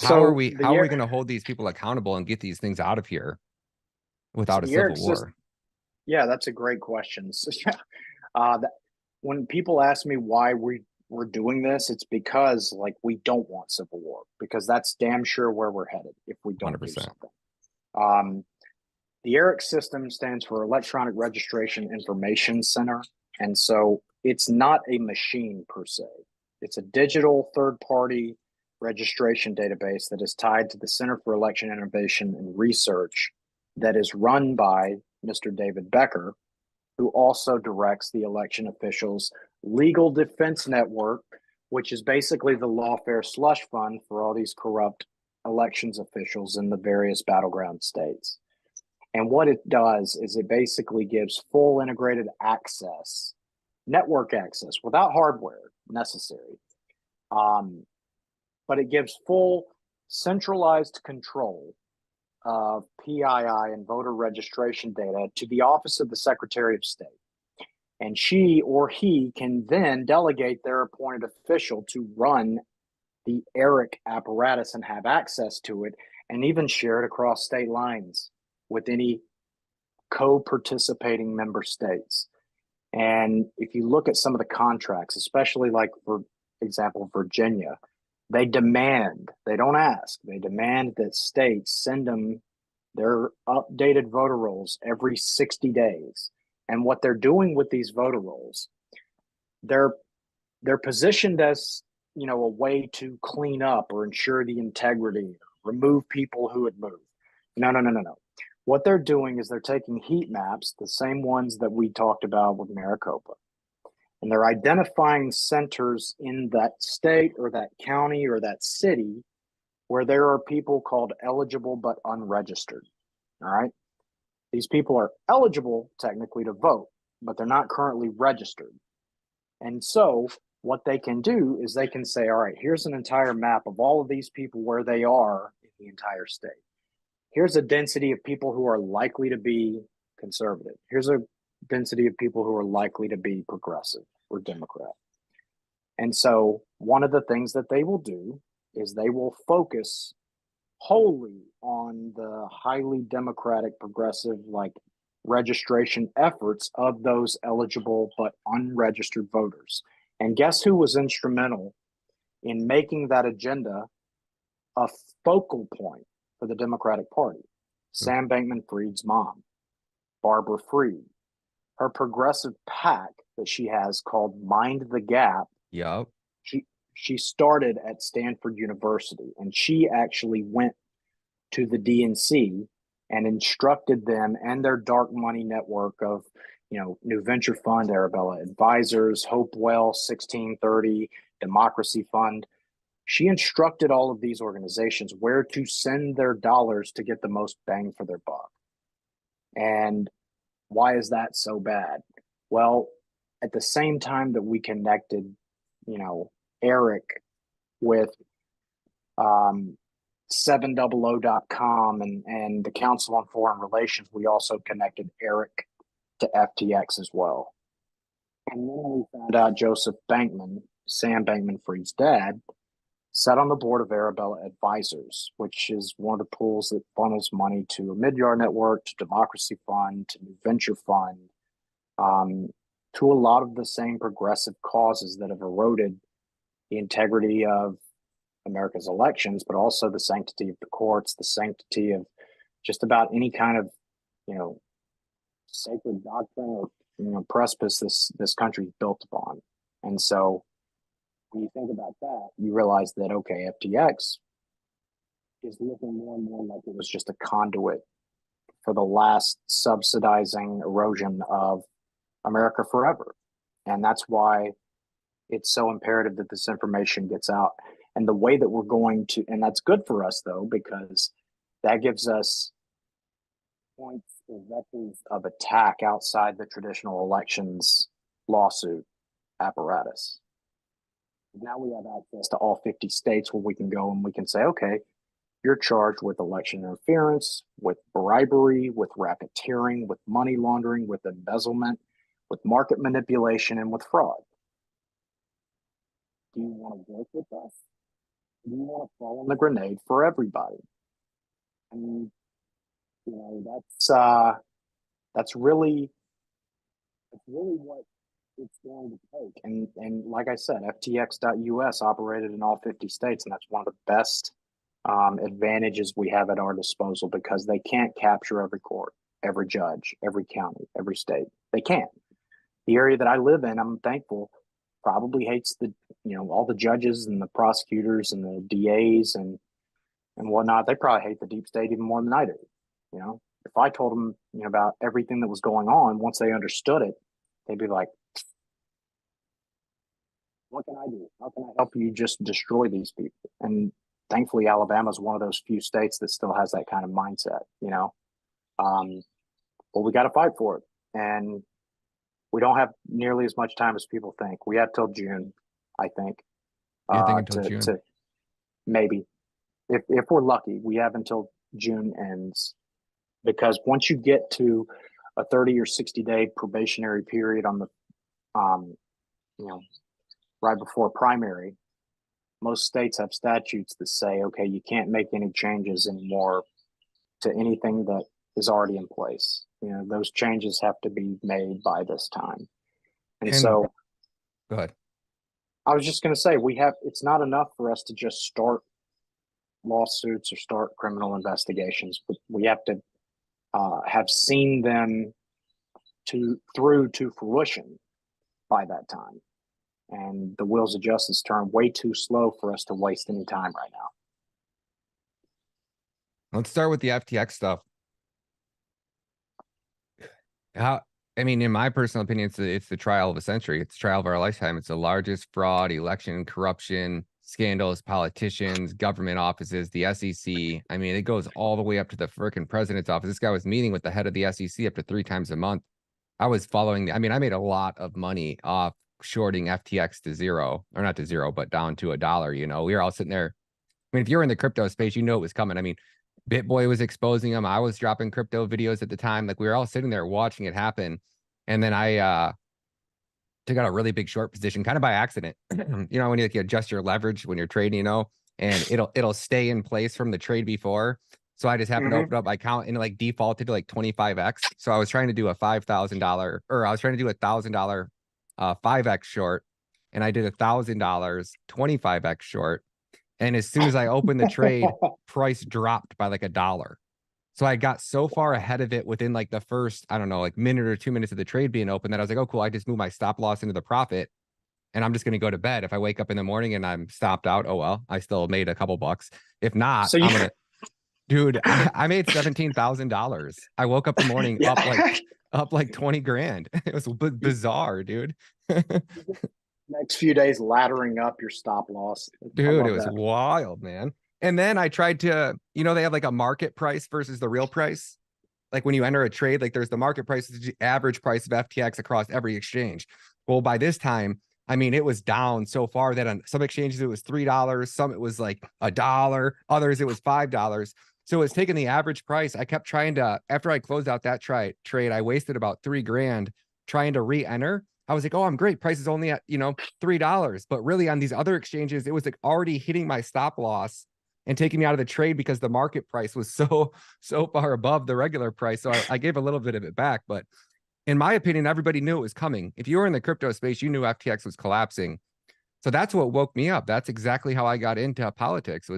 S1: How are we going to hold these people accountable and get these things out of here without a civil war?
S3: Yeah, that's a great question. So, when people ask me why we're doing this, it's because like we don't want civil war, because that's damn sure where we're headed if we don't 100%. Do something. The ERIC system stands for Electronic Registration Information Center, and so it's not a machine per se. It's a digital third-party registration database that is tied to the Center for Election Innovation and Research that is run by Mr. David Becker, who also directs the election officials' legal defense network, which is basically the lawfare slush fund for all these corrupt elections officials in the various battleground states. And what it does is it basically gives full integrated access, network access without hardware necessary. But it gives full centralized control of PII and voter registration data to the Office of the Secretary of State. And she or he can then delegate their appointed official to run the ERIC apparatus and have access to it, and even share it across state lines with any co-participating member states. And if you look at some of the contracts, especially like, for example, Virginia, they demand, they don't ask, they demand that states send them their updated voter rolls every 60 days. And what they're doing with these voter rolls, they're positioned as, a way to clean up or ensure the integrity, remove people who had moved. No. What they're doing is they're taking heat maps, the same ones that we talked about with Maricopa, and they're identifying centers in that state or that county or that city where there are people called eligible but unregistered. All right. These people are eligible technically to vote, but they're not currently registered. And so what they can do is they can say, all right, here's an entire map of all of these people where they are in the entire state. Here's a density of people who are likely to be conservative. Here's a density of people who are likely to be progressive or Democrat. And so one of the things that they will do is they will focus wholly on the highly democratic, progressive, like registration efforts of those eligible but unregistered voters. And guess who was instrumental in making that agenda a focal point for the Democratic Party? Sam Bankman-Fried's mom, Barbara Fried. Her progressive PAC that she has called Mind the Gap.
S1: Yep.
S3: She started at Stanford University, and she actually went to the DNC and instructed them and their dark money network of, New Venture Fund, Arabella Advisors, Hopewell, 1630, Democracy Fund. She instructed all of these organizations where to send their dollars to get the most bang for their buck. And why is that so bad? Well, at the same time that we connected, ERIC with 700.com and the Council on Foreign Relations, we also connected ERIC to FTX as well. And then we found out Joseph Bankman, Sam Bankman-Fried's dad, sat on the board of Arabella Advisors, which is one of the pools that funnels money to a Midyar network, to Democracy Fund, to New Venture Fund, to a lot of the same progressive causes that have eroded the integrity of America's elections, but also the sanctity of the courts, the sanctity of just about any kind of, sacred doctrine or, precipice this country's built upon. And so when you think about that, you realize that, okay, FTX is looking more and more like it was just a conduit for the last subsidizing erosion of America forever. And that's why it's so imperative that this information gets out. And the way that we're going to, and that's good for us though, because that gives us points or vectors of attack outside the traditional elections lawsuit apparatus. Now we have access to all 50 states where we can go and we can say, okay, you're charged with election interference, with bribery, with racketeering, with money laundering, with embezzlement, with market manipulation, and with fraud. Do you want to work with us? Do you want to fall on the grenade for everybody? And you know, that's really what it's going to take. And like I said, FTX.us operated in all 50 states, and that's one of the best advantages we have at our disposal, because they can't capture every court, every judge, every county, every state. They can't. The area that I live in, I'm thankful, probably hates all the judges and the prosecutors and the DAs and whatnot. They probably hate the deep state even more than I do. You know, if I told them about everything that was going on, once they understood it, they'd be like, what can I do? How can I help you just destroy these people? And thankfully, Alabama is one of those few states that still has that kind of mindset, but we got to fight for it. And we don't have nearly as much time as people think. We have till June, I think.
S1: Until June?
S3: To maybe. If we're lucky, we have until June ends. Because once you get to a 30 or 60-day probationary period on the, right before primary, most states have statutes that say, okay, you can't make any changes anymore to anything that is already in place. Those changes have to be made by this time. And so,
S1: go ahead.
S3: I was just going to say, it's not enough for us to just start lawsuits or start criminal investigations, but we have to have seen them through to fruition by that time. And the wheels of justice turn way too slow for us to waste any time right now.
S1: Let's start with the FTX stuff. In my personal opinion, it's the trial of a century. It's the trial of our lifetime. It's the largest fraud, election, corruption, scandals, politicians, government offices, the SEC. It goes all the way up to the freaking president's office. This guy was meeting with the head of the SEC up to 3 times a month. I was following. I made a lot of money off shorting FTX to zero, or not to zero, but down to $1. We were all sitting there. If you're in the crypto space, it was coming. BitBoy was exposing them. I was dropping crypto videos at the time. We were all sitting there watching it happen. And then I took out a really big short position, kind of by accident. When you adjust your leverage when you're trading, and it'll stay in place from the trade before. So I just happened to open up my account and it defaulted to 25x. So I was trying to do a $5,000, or I was trying to do $1,000 5x short, and I did $1,000 25x short. And as soon as I opened the trade, price dropped by $1. So I got so far ahead of it within the first, minute or 2 minutes of the trade being open, that I was like, oh, cool. I just moved my stop loss into the profit, and I'm just going to go to bed. If I wake up in the morning and I'm stopped out, oh, well, I still made a couple bucks. If not, I'm going to, dude, I made $17,000. I woke up in the morning up like 20 grand. It was bizarre, dude.
S3: Next few days laddering up your stop loss.
S1: Dude, it was wild, man. And then I tried to, they have a market price versus the real price. When you enter a trade, there's the market price, the average price of FTX across every exchange. Well, by this time, it was down so far that on some exchanges it was $3, some it was $1, others it was $5. So it's taking the average price. I kept trying to, after I closed out that trade, I wasted about $3 grand trying to re-enter. I was like, oh, I'm great. Price is only at, $3. But really on these other exchanges, it was already hitting my stop loss and taking me out of the trade because the market price was so far above the regular price. So I gave a little bit of it back. But in my opinion, everybody knew it was coming. If you were in the crypto space, you knew FTX was collapsing. So that's what woke me up. That's exactly how I got into politics.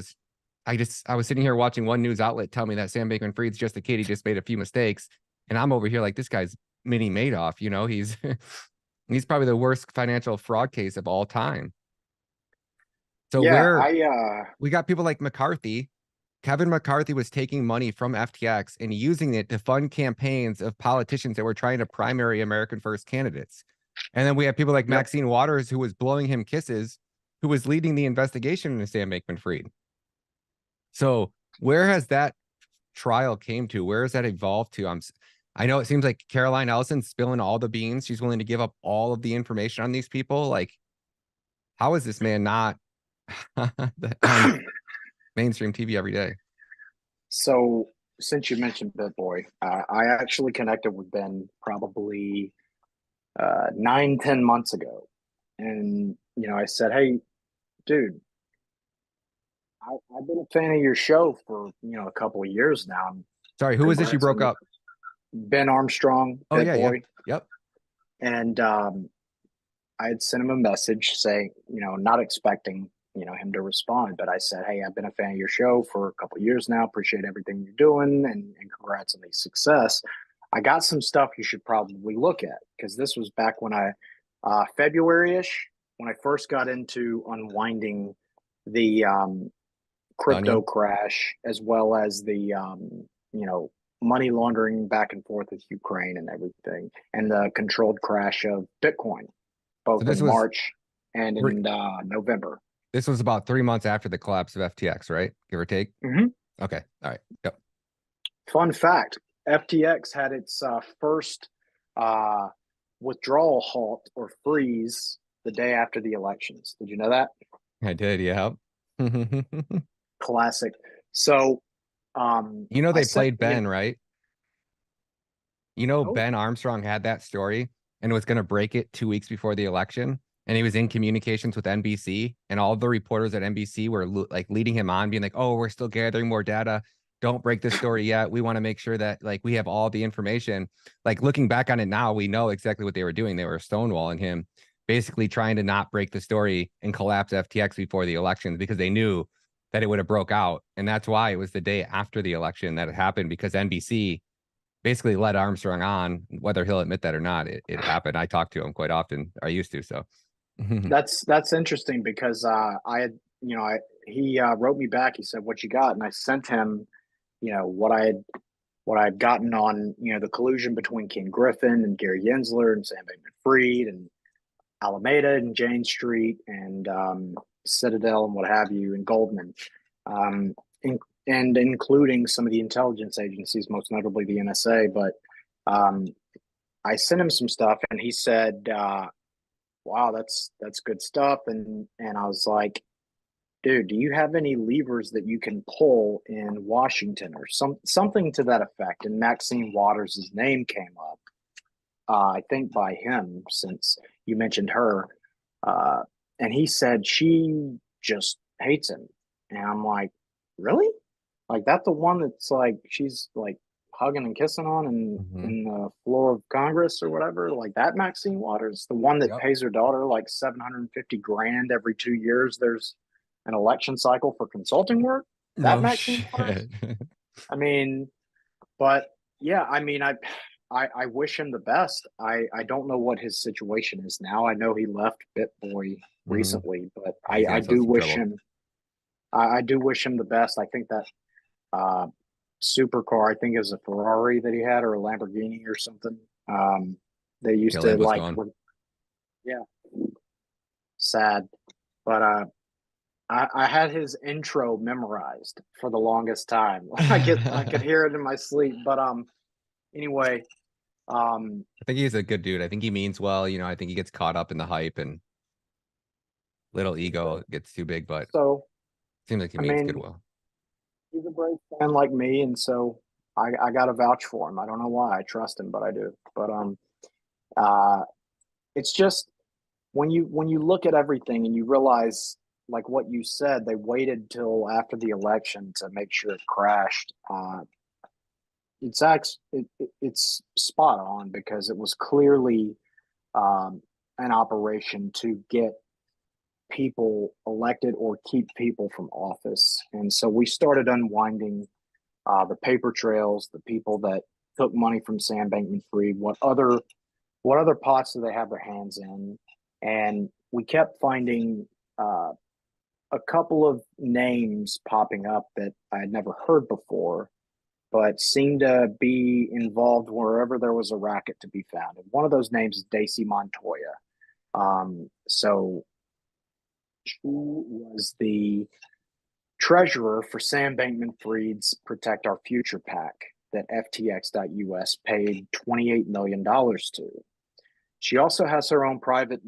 S1: I was sitting here watching one news outlet tell me that Sam Bankman-Fried's just a kid. He just made a few mistakes. And I'm over here this guy's mini Madoff. He's probably the worst financial fraud case of all time. So
S3: yeah,
S1: we got people like McCarthy Kevin McCarthy was taking money from FTX and using it to fund campaigns of politicians that were trying to primary American First candidates. And then we have people like Maxine Waters, who was blowing him kisses, who was leading the investigation into Sam Bankman-Fried. So where has that trial came to? Where has that evolved to? I know it seems like Caroline Ellison's spilling all the beans. She's willing to give up all of the information on these people. Like, how is this man not on mainstream TV every day?
S3: So since you mentioned BitBoy, I actually connected with Ben probably 9-10 months ago. And, I said, hey, dude, I've been a fan of your show for, a couple of years now.
S1: Sorry, who was this you broke up?
S3: Ben Armstrong,
S1: oh, yeah. Yep.
S3: And I had sent him a message saying, not expecting, him to respond. But I said, hey, I've been a fan of your show for a couple of years now. Appreciate everything you're doing and congrats on the success. I got some stuff you should probably look at, because this was back when February-ish, when I first got into unwinding the crypto crash, as well as the, money laundering back and forth with Ukraine and everything, and the controlled crash of Bitcoin, both in March and in November.
S1: This was about 3 months after the collapse of FTX, right? Give or take?
S3: Mm-hmm.
S1: Okay. All right. Yep.
S3: Fun fact, FTX had its first withdrawal halt or freeze the day after the elections. Did you know that?
S1: I did, yeah.
S3: Classic. So,
S1: they played Ben, right?
S3: Oh.
S1: Ben Armstrong had that story and was going to break it 2 weeks before the election. And he was in communications with NBC, and all the reporters at NBC were like leading him on, being like, oh, we're still gathering more data. Don't break this story yet. We want to make sure that like we have all the information. Like looking back on it now, we know exactly what they were doing. They were stonewalling him, basically trying to not break the story and collapse FTX before the elections, because they knew that it would have broke out. And that's why it was the day after the election that it happened, because NBC basically led Armstrong on, whether he'll admit that or not. It happened. I talk to him quite often. I used to. So
S3: that's interesting, because he wrote me back. He said, what you got? And I sent him, what I had gotten on, the collusion between King Griffin and Gary Gensler and Sam Bankman-Fried and Alameda and Jane Street and Citadel and what have you, and Goldman, and including some of the intelligence agencies, most notably the NSA. But I sent him some stuff, and he said, wow, that's good stuff. And I was like, dude, do you have any levers that you can pull in Washington or something to that effect? And Maxine Waters' name came up, I think by him, since you mentioned her. And he said she just hates him. And I'm like, really? Like, that's the one that's like, she's like hugging and kissing on in the floor of Congress or whatever, like that Maxine Waters, the one that pays her daughter like $750,000 every 2 years. There's an election cycle for consulting work. That Maxine Waters. I mean, but yeah, I mean, I wish him the best. I don't know what his situation is now. I know he left BitBoy recently, but I do wish him. I do wish him the best. I think that supercar, I think it was a Ferrari that he had, or a Lamborghini or something. They used to like, yeah, sad. But I had his intro memorized for the longest time. I could hear it in my sleep. But anyway,
S1: I think he's a good dude. I think he means well. I think he gets caught up in the hype and little ego gets too big, but
S3: so
S1: seems like he means good well.
S3: He's a brave fan like me, and so I got to vouch for him. I don't know why. I trust him, but I do. But it's just when you look at everything and you realize, like what you said, they waited till after the election to make sure it crashed. It's spot on, because it was clearly an operation to get people elected or keep people from office. And so we started unwinding the paper trails, the people that took money from Sam Bankman-Fried, what other pots do they have their hands in? And we kept finding a couple of names popping up that I had never heard before, but seemed to be involved wherever there was a racket to be found. And one of those names is Daisy Montoya. So she was the treasurer for Sam Bankman-Fried's Protect Our Future PAC that FTX.US paid $28 million to. She also has her own private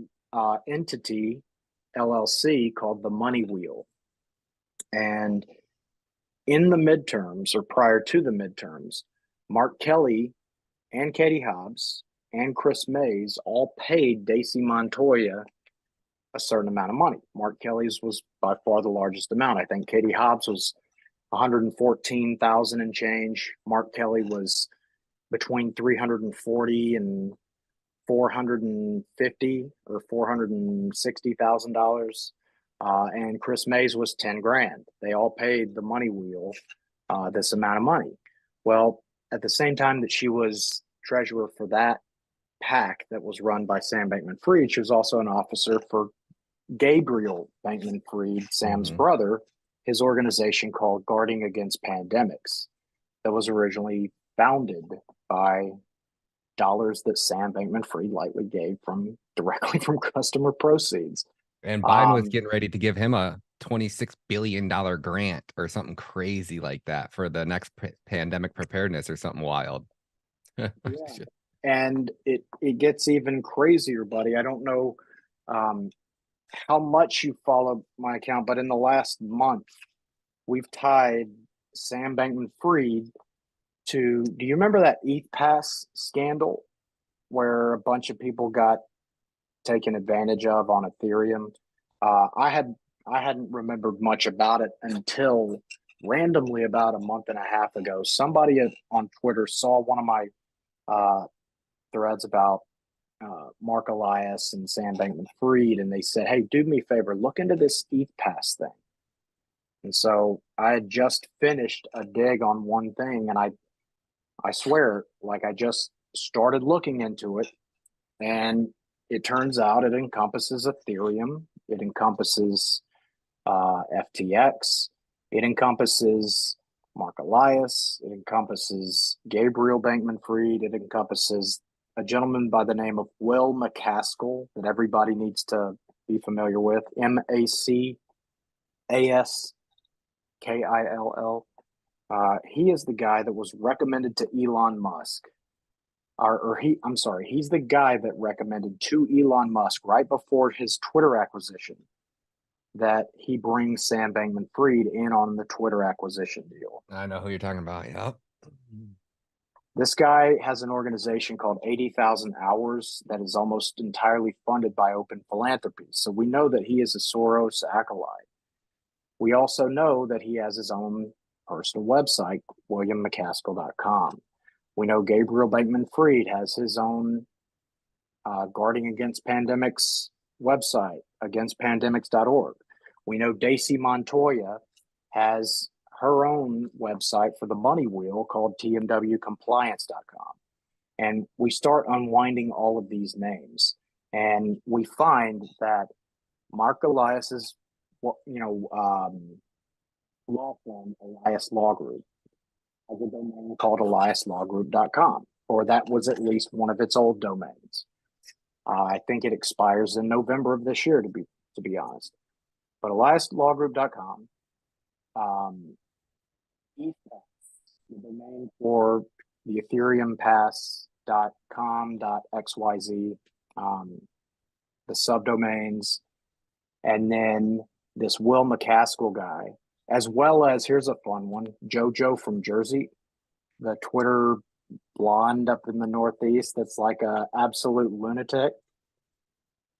S3: entity, LLC, called the Money Wheel. And in the midterms, or prior to the midterms, Mark Kelly and Katie Hobbs and Chris Mays all paid Daisy Montoya a certain amount of money. Mark Kelly's was by far the largest amount. I think Katie Hobbs was 114,000 and change. Mark Kelly was between 340 and 450 or $460,000. And Chris Mays was 10 grand. They all paid the Money Wheel this amount of money. Well, at the same time that she was treasurer for that PAC that was run by Sam Bankman-Fried, she was also an officer for Gabriel Bankman-Fried, Sam's brother, his organization called Guarding Against Pandemics, that was originally founded by dollars that Sam Bankman-Fried lightly gave directly from customer proceeds.
S1: And Biden was getting ready to give him a $26 billion grant or something crazy like that for the next pandemic preparedness or something wild.
S3: Yeah. And it gets even crazier, buddy. I don't know how much you follow my account, but in the last month, we've tied Sam Bankman-Fried to, do you remember that ETH Pass scandal where a bunch of people got taken advantage of on Ethereum? I hadn't remembered much about it until randomly about a month and a half ago. Somebody on Twitter saw one of my threads about Mark Elias and Sam Bankman-Fried, and they said, "Hey, do me a favor, look into this ETH Pass thing." And so I had just finished a dig on one thing, and I swear, like, I just started looking into it, and it turns out it encompasses Ethereum, it encompasses FTX, it encompasses Mark Elias, it encompasses Gabriel Bankman-Fried, it encompasses a gentleman by the name of Will McCaskill that everybody needs to be familiar with, MACASKILL. He is the guy that was recommended to Elon Musk. He's the guy that recommended to Elon Musk right before his Twitter acquisition that he brings Sam Bankman-Fried in on the Twitter acquisition deal.
S1: I know who you're talking about. Yep.
S3: This guy has an organization called 80,000 Hours that is almost entirely funded by open philanthropy. So we know that he is a Soros acolyte. We also know that he has his own personal website, WilliamMcCaskill.com. We know Gabriel Bankman-Fried has his own Guarding Against Pandemics website, againstpandemics.org. We know Daisy Montoya has her own website for the Money Wheel called tmwcompliance.com. And we start unwinding all of these names, and we find that Mark Elias's, law firm, Elias Law Group, has a domain called eliaslawgroup.com, or that was at least one of its old domains. I think it expires in November of this year, to be honest. But eliaslawgroup.com, the domain for the Ethereum pass.com.xyz, the subdomains, and then this Will McCaskill guy, as well as, here's a fun one, JoJo from Jersey, the Twitter blonde up in the Northeast that's like a absolute lunatic.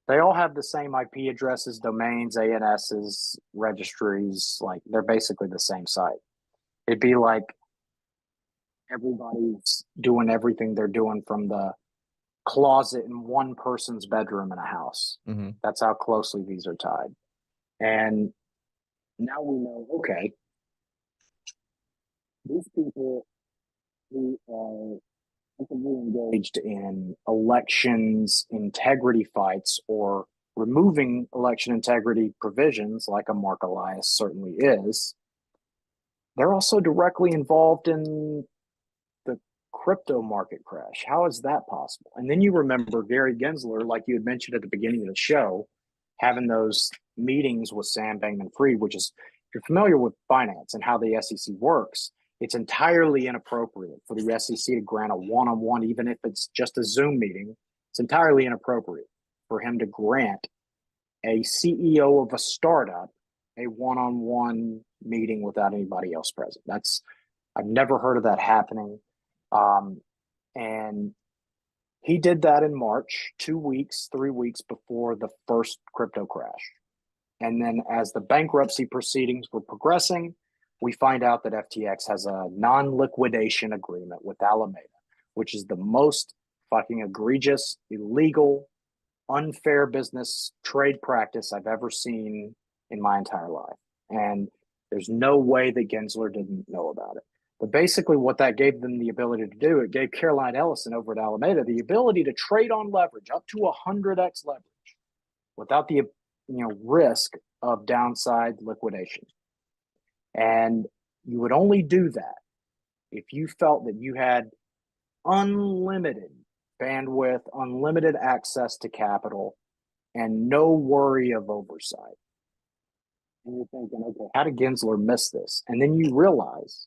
S3: They all have the same IP addresses, domains, ANSs, registries. Like, they're basically the same site. It'd be like everybody's doing everything they're doing from the closet in one person's bedroom in a house.
S1: Mm-hmm.
S3: That's how closely these are tied. And now we know, okay, these people who are engaged in elections, integrity fights, or removing election integrity provisions like a Mark Elias certainly is, they're also directly involved in the crypto market crash. How is that possible? And then you remember Gary Gensler, like you had mentioned at the beginning of the show, having those meetings with Sam Bankman-Fried, which is, if you're familiar with finance and how the SEC works, it's entirely inappropriate for the SEC to grant a one-on-one, even if it's just a Zoom meeting. It's entirely inappropriate for him to grant a CEO of a startup a one-on-one meeting without anybody else present. I've never heard of that happening. And he did that in March, 2 weeks, 3 weeks before the first crypto crash. And then as the bankruptcy proceedings were progressing, we find out that FTX has a non-liquidation agreement with Alameda, which is the most fucking egregious, illegal, unfair business trade practice I've ever seen in my entire life. And there's no way that Gensler didn't know about it. But basically what that gave them the ability to do, it gave Caroline Ellison over at Alameda the ability to trade on leverage up to 100x leverage without the risk of downside liquidation. And you would only do that if you felt that you had unlimited bandwidth, unlimited access to capital, and no worry of oversight. And you're thinking, okay, how did Gensler miss this? And then you realize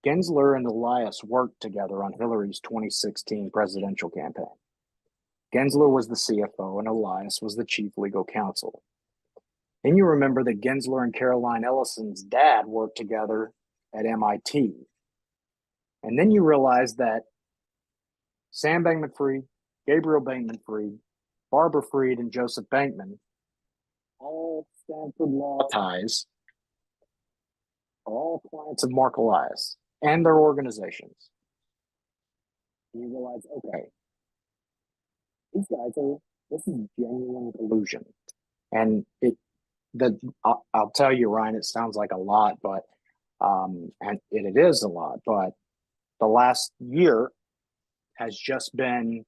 S3: Gensler and Elias worked together on Hillary's 2016 presidential campaign. Gensler was the CFO and Elias was the chief legal counsel. Then you remember that Gensler and Caroline Ellison's dad worked together at MIT. And then you realize that Sam Bankman-Fried, Gabriel Bankman-Fried, Barbara Fried, and Joseph Bankman, all Stanford law ties, are all clients of Mark Elias and their organizations. And you realize, okay, these guys this is genuine collusion. And I'll tell you, Ryan, it sounds like a lot, but and it is a lot, but the last year has just been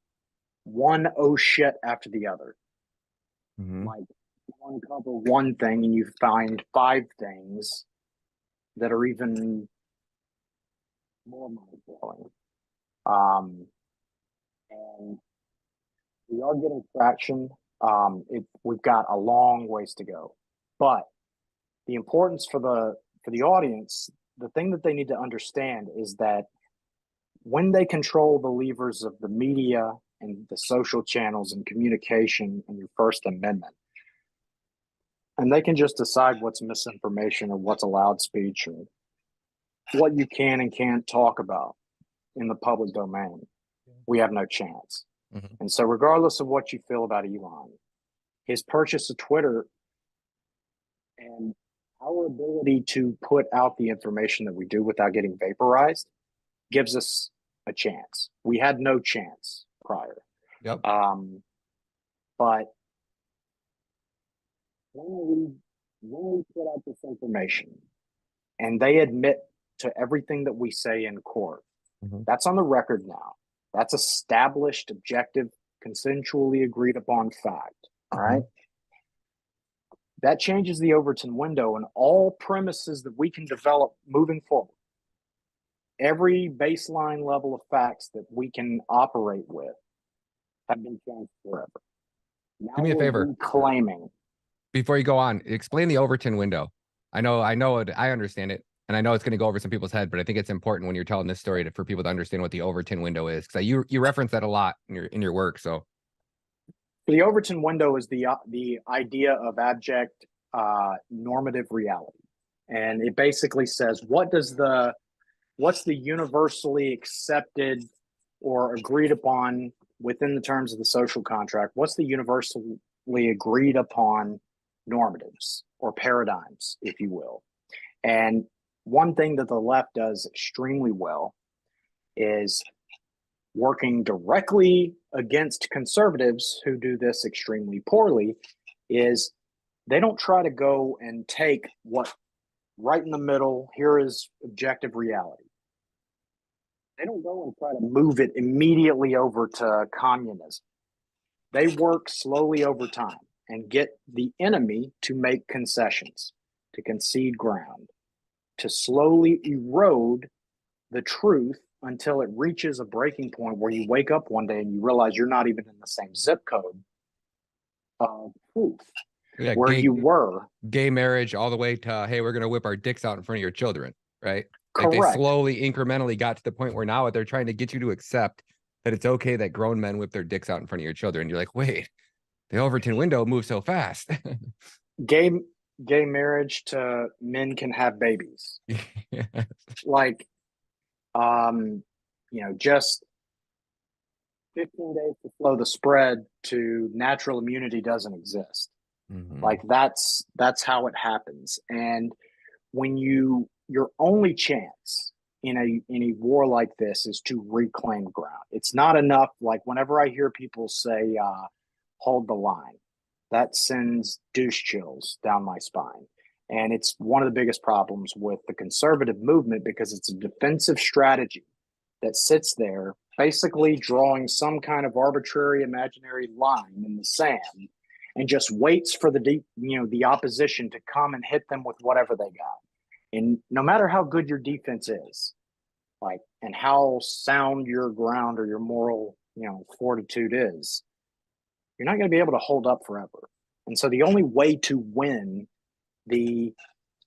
S3: one oh shit after the other.
S1: Mm-hmm.
S3: Like you uncover one thing and you find 5 things that are even more mind-blowing. And we are getting traction. We've got a long ways to go. But the importance for the audience, the thing that they need to understand is that when they control the levers of the media and the social channels and communication and your First Amendment, and they can just decide what's misinformation or what's allowed speech or what you can and can't talk about in the public domain, we have no chance.
S1: Mm-hmm.
S3: And so regardless of what you feel about Elon, his purchase of Twitter and our ability to put out the information that we do without getting vaporized gives us a chance. We had no chance prior.
S1: Yep.
S3: But when we put out this information and they admit to everything that we say in court,
S1: mm-hmm.
S3: that's on the record now. That's established, objective, consensually agreed upon fact. All
S1: mm-hmm.
S3: right. That changes the Overton window and all premises that we can develop moving forward. Every baseline level of facts that we can operate with have been changed forever. Now
S1: Do me a favor.
S3: Claiming.
S1: Before you go on, explain the Overton window. I know it, I understand it, and I know it's going to go over some people's head, but I think it's important when you're telling this story for people to understand what the Overton window is, because you reference that a lot in your work. So
S3: the Overton window is the idea of abject normative reality, and it basically says what's the universally accepted or agreed upon within the terms of the social contract. What's the universally agreed upon normatives or paradigms, if you will. And one thing that the left does extremely well is working directly against conservatives who do this extremely poorly, is they don't try to go and take what right in the middle, here is objective reality. They don't go and try to move it immediately over to communism. They work slowly over time. and get the enemy to make concessions, to concede ground, to slowly erode the truth until it reaches a breaking point where you wake up one day and you realize you're not even in the same zip code of truth
S1: Yeah,
S3: where you were.
S1: Gay marriage all the way to, hey, we're going to whip our dicks out in front of your children, right? Like
S3: Correct.
S1: they slowly, incrementally got to the point where now they're trying to get you to accept that it's okay that grown men whip their dicks out in front of your children. You're like, wait, the Overton window moves so fast.
S3: Gay marriage to men can have babies. Like, just 15 days to slow the spread to natural immunity doesn't exist. Like that's how it happens. And when your only chance in a war like this is to reclaim ground. It's not enough. Like whenever I hear people say, hold the line, that sends douche chills down my spine. And it's one of the biggest problems with the conservative movement because it's a defensive strategy that sits there basically drawing some kind of arbitrary imaginary line in the sand and just waits for the opposition to come and hit them with whatever they got. And no matter how good your defense is, like, and how sound your ground or your moral, fortitude is, you're not going to be able to hold up forever. And so the only way to win the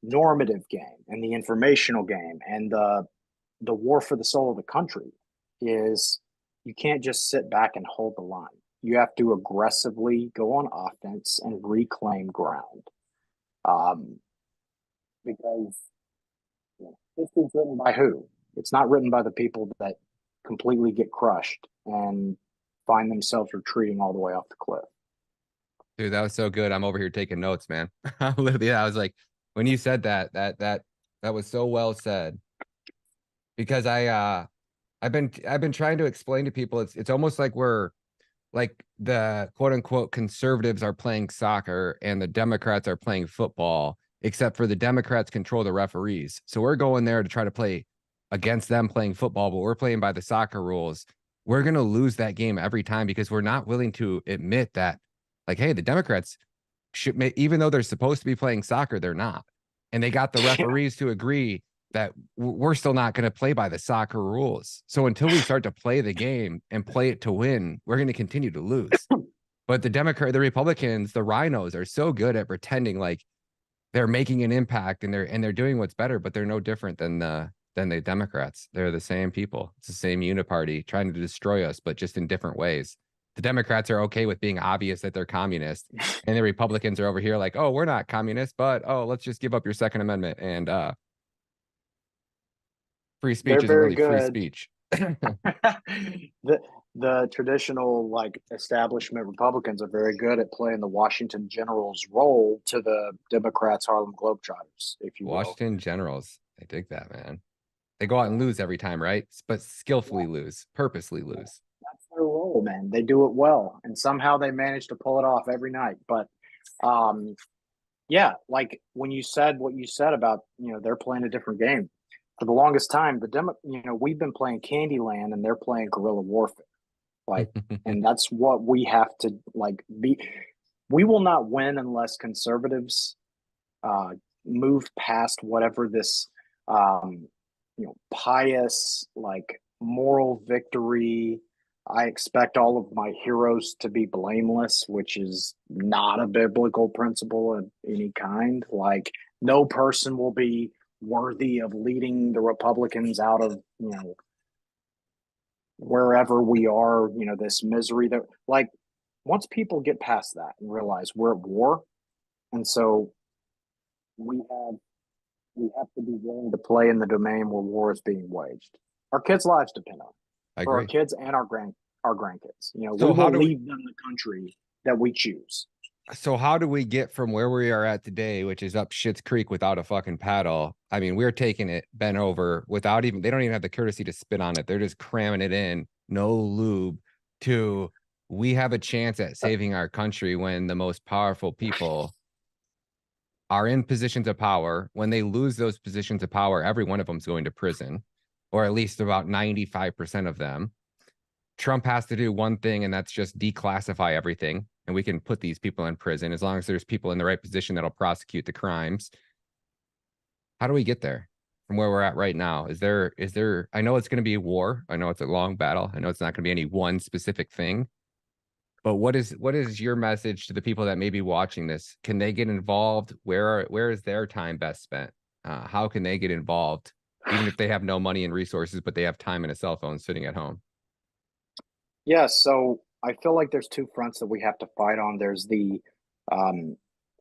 S3: normative game and the informational game and the war for the soul of the country is you can't just sit back and hold the line. You have to aggressively go on offense and reclaim ground. Because history's written by who? It's not written by the people that completely get crushed and find themselves retreating all the way off the cliff.
S1: Dude, that was so good. I'm over here taking notes, man. Literally, I was like, when you said that was so well said. Because I've been trying to explain to people, it's almost like we're like the quote unquote conservatives are playing soccer and the Democrats are playing football, except for the Democrats control the referees. So we're going there to try to play against them playing football, but we're playing by the soccer rules. We're going to lose that game every time because we're not willing to admit that, like, hey, the Democrats should, even though they're supposed to be playing soccer, they're not. And they got the referees to agree that we're still not going to play by the soccer rules. So until we start to play the game and play it to win, we're going to continue to lose. But the Republicans, the rhinos are so good at pretending like they're making an impact and they're doing what's better, but they're no different than the Democrats. They're the same people. It's the same uniparty trying to destroy us, but just in different ways. The Democrats are okay with being obvious that they're communist, and the Republicans are over here like, oh, we're not communist, but let's just give up your Second Amendment and free speech isn't really free speech.
S3: The traditional like establishment Republicans are very good at playing the Washington Generals role to the Democrats Harlem Globetrotters, if you will.
S1: Washington Generals. I dig that, man. They go out and lose every time, right? But skillfully lose, purposely lose.
S3: That's their role, man. They do it well, and somehow they manage to pull it off every night. But yeah, like when you said what you said about, they're playing a different game. For the longest time, we've been playing Candyland and they're playing guerrilla warfare. Like, and that's what we have to be. We will not win unless conservatives move past whatever this, pious, like moral victory. I expect all of my heroes to be blameless, which is not a biblical principle of any kind. Like, no person will be worthy of leading the Republicans out of, wherever we are, this misery that, like, once people get past that and realize we're at war, and so we have to be willing to play in the domain where war is being waged. Our kids' lives depend on it. For our kids and our grandkids. We will leave them the country that we choose.
S1: So how do we get from where we are at today, which is up Schitt's Creek without a fucking paddle? I mean, we're taking it bent over without they don't even have the courtesy to spit on it. They're just cramming it in, no lube, to we have a chance at saving our country when the most powerful people are in positions of power. When they lose those positions of power, every one of them is going to prison, or at least about 95% of them. Trump has to do one thing, and that's just declassify everything. and we can put these people in prison as long as there's people in the right position that'll prosecute the crimes. How do we get there from where we're at right now? Is there, I know it's going to be a war. I know it's a long battle. I know it's not going to be any one specific thing, but what is your message to the people that may be watching this? Can they get involved? Where is their time best spent? How can they get involved, even if they have no money and resources, but they have time and a cell phone sitting at home?
S3: Yeah, so I feel like there's two fronts that we have to fight on. There's the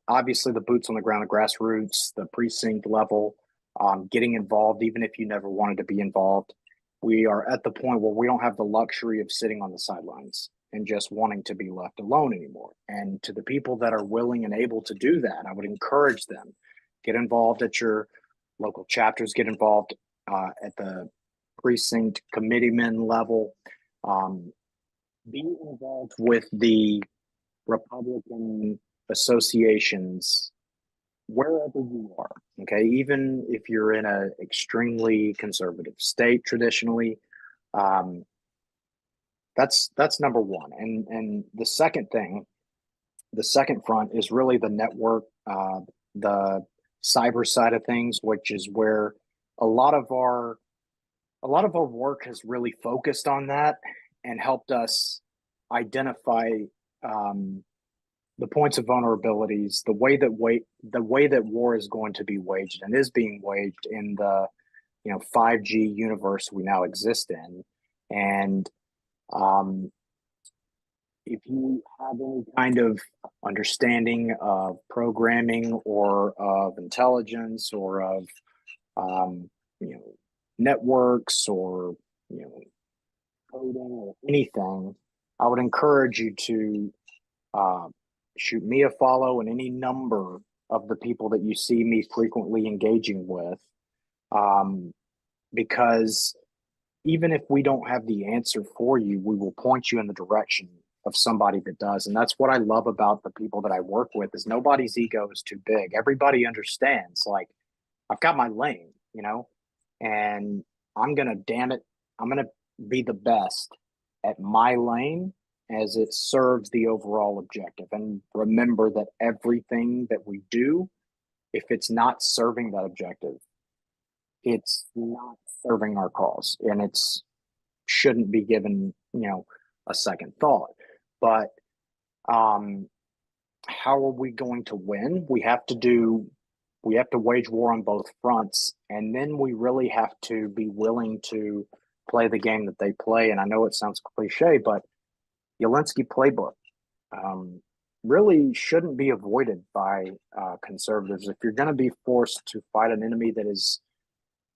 S3: obviously the boots on the ground, the grassroots, the precinct level, getting involved, even if you never wanted to be involved. We are at the point where we don't have the luxury of sitting on the sidelines and just wanting to be left alone anymore. And to the people that are willing and able to do that, I would encourage them, get involved at your local chapters, get involved at the precinct committeeman level, be involved with the Republican associations wherever you are. Okay, even if you're in an extremely conservative state traditionally, that's number one. And the second thing, the second front is really the network, the cyber side of things, which is where a lot of our work has really focused on that and helped us identify the points of vulnerabilities, the way that war is going to be waged and is being waged in the 5G universe we now exist in. And if you have any kind of understanding of programming or of intelligence or of networks or coding or anything, I would encourage you to shoot me a follow and any number of the people that you see me frequently engaging with, because even if we don't have the answer for you, we will point you in the direction of somebody that does. And that's what I love about the people that I work with is nobody's ego is too big. Everybody understands, like, I've got my lane, and I'm going to be the best at my lane as it serves the overall objective. And remember that everything that we do, if it's not serving that objective, it's not serving our cause, and it's shouldn't be given, a second thought. But how are we going to win? We have to wage war on both fronts, and then we really have to be willing to play the game that they play. And I know it sounds cliche, but Zelensky playbook really shouldn't be avoided by conservatives. If you're going to be forced to fight an enemy that is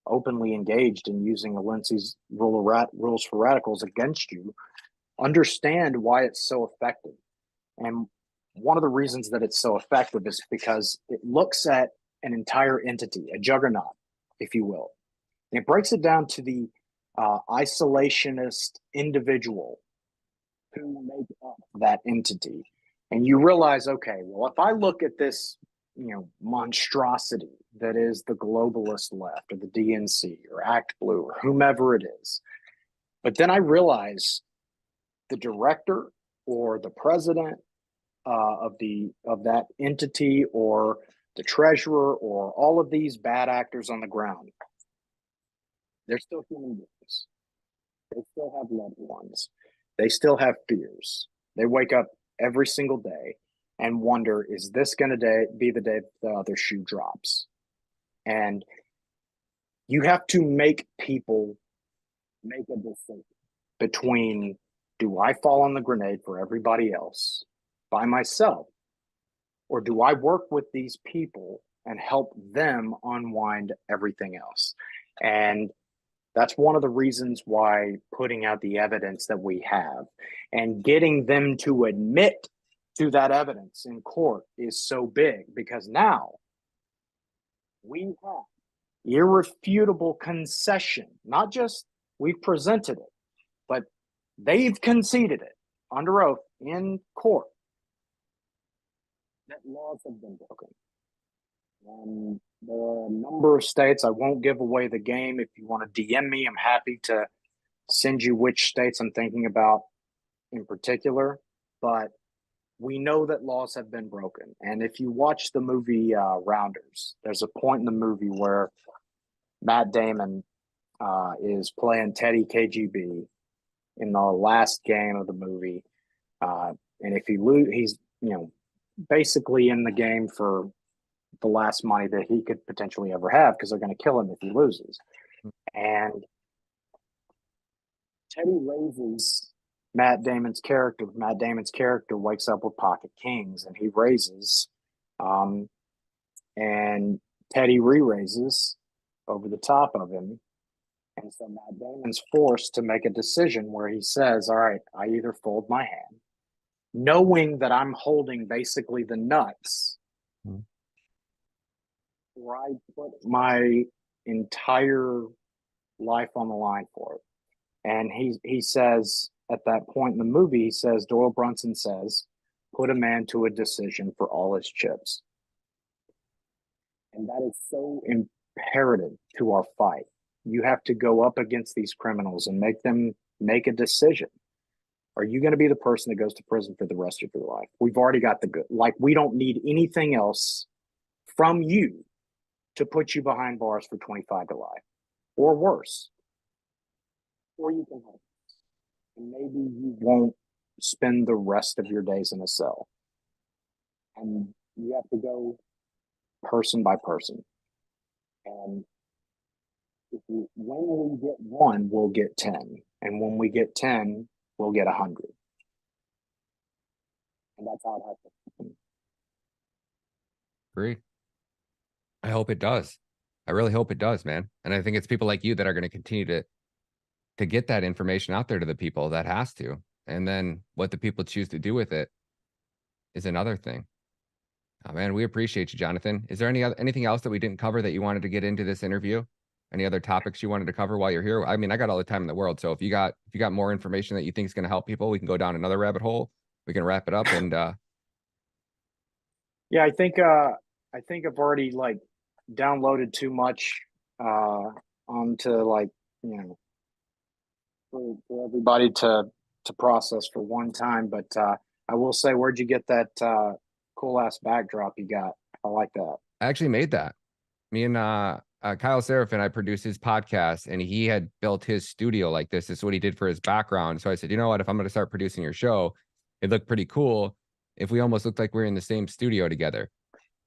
S3: openly engaged in using Zelensky's rules for radicals against you, understand why it's so effective. And one of the reasons that it's so effective is because it looks at an entire entity, a juggernaut, if you will. And it breaks it down to the isolationist individual who make up that entity. And you realize, okay, well, if I look at this, monstrosity that is the globalist left or the DNC or Act Blue or whomever it is, but then I realize the director or the president of that entity or the treasurer or all of these bad actors on the ground, they're still human beings. They still have loved ones. They still have fears. They wake up every single day and wonder, is this going to be the day the other shoe drops? And you have to make people make a decision between, do I fall on the grenade for everybody else by myself, or do I work with these people and help them unwind everything else? And that's one of the reasons why putting out the evidence that we have and getting them to admit to that evidence in court is so big, because now we have irrefutable concession. Not just we've presented it, but they've conceded it under oath in court that laws have been broken. And there are a number of states. I won't give away the game. If you want to DM me, I'm happy to send you which states I'm thinking about in particular. But we know that laws have been broken. And if you watch the movie Rounders, there's a point in the movie where Matt Damon is playing Teddy KGB in the last game of the movie. And if he lose, he's, basically in the game for the last money that he could potentially ever have, because they're going to kill him if he loses. And Teddy raises Matt Damon's character. Matt Damon's character wakes up with pocket kings, and he raises, and Teddy re-raises over the top of him. And so Matt Damon's forced to make a decision where he says, all right, I either fold my hand, knowing that I'm holding basically the nuts, or I put my entire life on the line for it. And he says at that point in the movie, he says, Doyle Brunson says, put a man to a decision for all his chips. And that is so imperative to our fight. You have to go up against these criminals and make them make a decision. Are you going to be the person that goes to prison for the rest of your life? We've already got the good. Like, we don't need anything else from you to put you behind bars for 25 to life or worse. Or you can help. And maybe you won't spend the rest of your days in a cell. And you have to go person by person. And when we get one, we'll get 10. And when we get 10, we'll get 100. And that's how it has to happen.
S1: Agree. I hope it does. I really hope it does, man. And I think it's people like you that are going to continue to get that information out there to the people that has to. And then what the people choose to do with it is another thing. Oh, man, we appreciate you, Jonathan. Is there anything else that we didn't cover that you wanted to get into this interview? Any other topics you wanted to cover while you're here? I mean, I got all the time in the world. So if you got more information that you think is going to help people, we can go down another rabbit hole. We can wrap it up. And
S3: yeah, I think I've already downloaded too much onto for everybody to process for one time. But I will say, where'd you get that cool ass backdrop you got? I like that.
S1: I actually made that. Me and KYLE Seraphin, I produced his podcast, and he had built his studio like this. This is what he did for his background. So I said, you know what? If I'm going to start producing your show, it looked pretty cool if we almost looked like we're in the same studio together.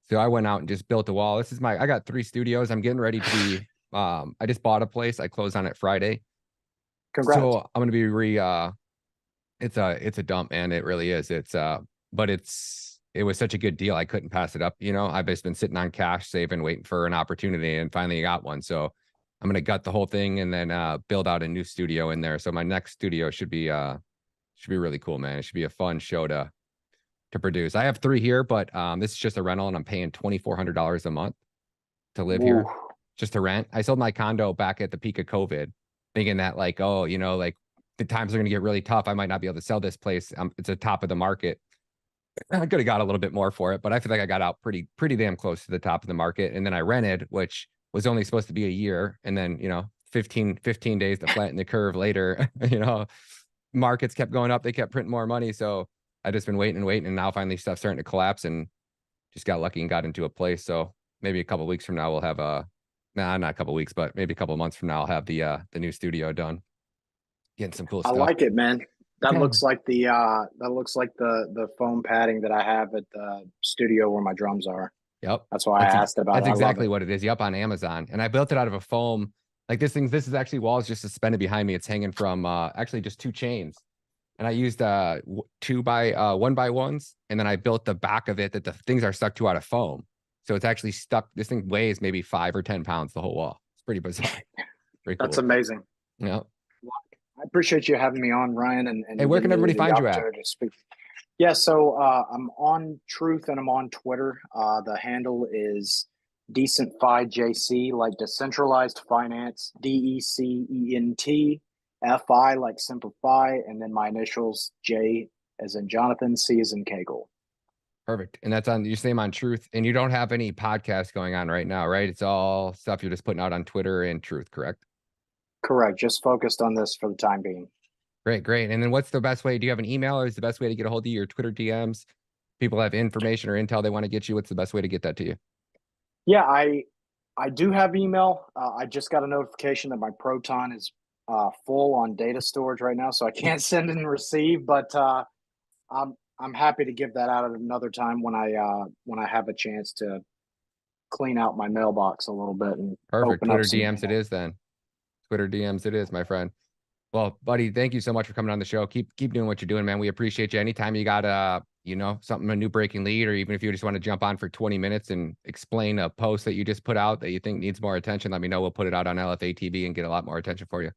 S1: So I went out and just built a wall. I got 3 studios. I'm getting ready to be, I just bought a place. I closed on it Friday.
S3: Congrats.
S1: So I'm going to be it's a dump, man. It really is. But it was such a good deal. I couldn't pass it up. I've just been sitting on cash, saving, waiting for an opportunity, and finally got one. So I'm going to gut the whole thing and then build out a new studio in there. So my next studio should be really cool, man. It should be a fun show to produce. I have 3 here, but this is just a rental, and I'm paying $2,400 a month to live here, just to rent. I sold my condo back at the peak of COVID, thinking that the times are going to get really tough. I might not be able to sell this place. It's a top of the market. I could have got a little bit more for it, but I feel like I got out pretty damn close to the top of the market. And then I rented, which was only supposed to be a year. And then, 15 days to flatten the curve later, markets kept going up. They kept printing more money. So I just been waiting. And now finally stuff's starting to collapse, and just got lucky and got into a place. So maybe a couple of weeks from now, we'll have not a couple of weeks, but maybe a couple of months from now, I'll have the new studio done. Getting some cool stuff.
S3: I like it, man. That looks like the foam padding that I have at the studio where my drums are.
S1: Yep.
S3: That's why I asked about it.
S1: That's exactly what it is. Yep, on Amazon. And I built it out of a foam. Like this is actually walls just suspended behind me. It's hanging from actually just 2 chains. And I used 1x1s, and then I built the back of it that the things are stuck to out of foam. So it's actually stuck. This thing weighs maybe 5 or 10 pounds, the whole wall. It's pretty bizarre. Pretty cool.
S3: That's amazing.
S1: Yeah.
S3: I appreciate you having me on, Ryan. And
S1: hey, where can everybody find you at?
S3: Yeah, so I'm on Truth and I'm on Twitter. The handle is DecentFiJC, like decentralized finance, DECENT, FI like simplify, and then my initials J as in Jonathan, C as in Kegel.
S1: Perfect. And that's on, you say I'm on Truth, and you don't have any podcasts going on right now, right? It's all stuff you're just putting out on Twitter and Truth, correct?
S3: Correct. Just focused on this for the time being.
S1: Great. And then what's the best way? Do you have an email, or is the best way to get a hold of you, your Twitter DMs? people have information or intel they want to get you, what's the best way to get that to you?
S3: Yeah, I do have email. I just got a notification that my Proton is full on data storage right now, so I can't send and receive. But I'm happy to give that out at another time when I have a chance to clean out my mailbox a little bit and
S1: Perfect.
S3: open
S1: Twitter
S3: up some
S1: DMs it is then. Twitter DMs it is, my friend. Well, buddy, thank you so much for coming on the show. Keep doing what you're doing, man. We appreciate you. Anytime you got something, a new breaking lead, or even if you just want to jump on for 20 minutes and explain a post that you just put out that you think needs more attention, let me know. We'll put it out on LFATV and get a lot more attention for you.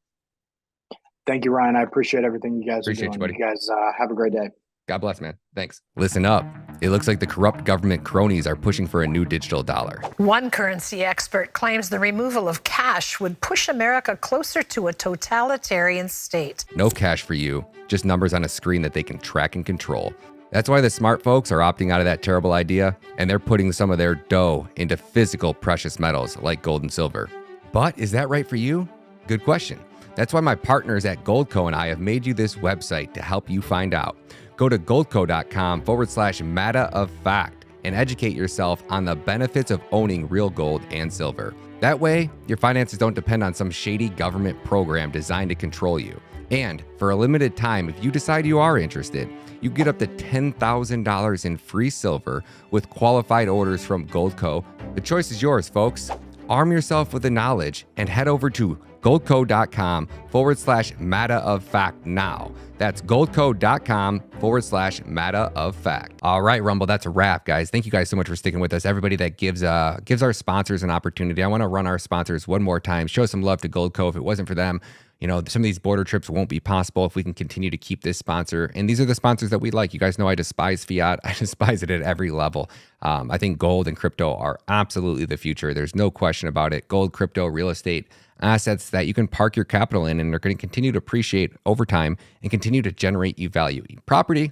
S3: Thank you, Ryan. I appreciate everything you guys are doing.
S1: You, buddy.
S3: You guys have a great day.
S1: God bless, man. Thanks. Listen up. It looks like the corrupt government cronies are pushing for a new digital dollar.
S2: One currency expert claims the removal of cash would push America closer to a totalitarian state.
S1: No cash for you, just numbers on a screen that they can track and control. That's why the smart folks are opting out of that terrible idea, and they're putting some of their dough into physical precious metals like gold and silver. But is that right for you? Good question. That's why my partners at Goldco and I have made you this website to help you find out. Go to goldco.com/matter of fact and educate yourself on the benefits of owning real gold and silver. That way, your finances don't depend on some shady government program designed to control you. And for a limited time, if you decide you are interested, you get up to $10,000 in free silver with qualified orders from Goldco. The choice is yours, folks. Arm yourself with the knowledge and head over to goldco.com/matter of fact now. That's goldco.com/matter of fact. All right, Rumble, that's a wrap, guys. Thank you guys so much for sticking with us. Everybody that gives our sponsors an opportunity. I want to run our sponsors one more time. Show some love to Goldco. If it wasn't for them, some of these border trips won't be possible if we can continue to keep this sponsor. And these are the sponsors that we like. You guys know I despise fiat. I despise it at every level. I think gold and crypto are absolutely the future. There's no question about it. Gold, crypto, real estate, assets that you can park your capital in and are going to continue to appreciate over time and continue to generate you value. Property,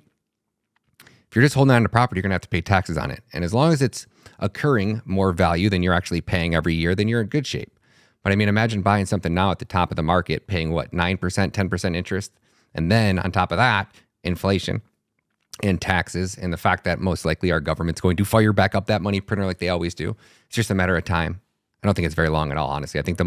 S1: if you're just holding on to property, you're going to have to pay taxes on it. And as long as it's occurring more value than you're actually paying every year, then you're in good shape. But I mean, imagine buying something now at the top of the market, paying what, 9%, 10% interest. And then on top of that, inflation and taxes and the fact that most likely our government's going to fire back up that money printer like they always do. It's just a matter of time. I don't think it's very long at all, honestly. I think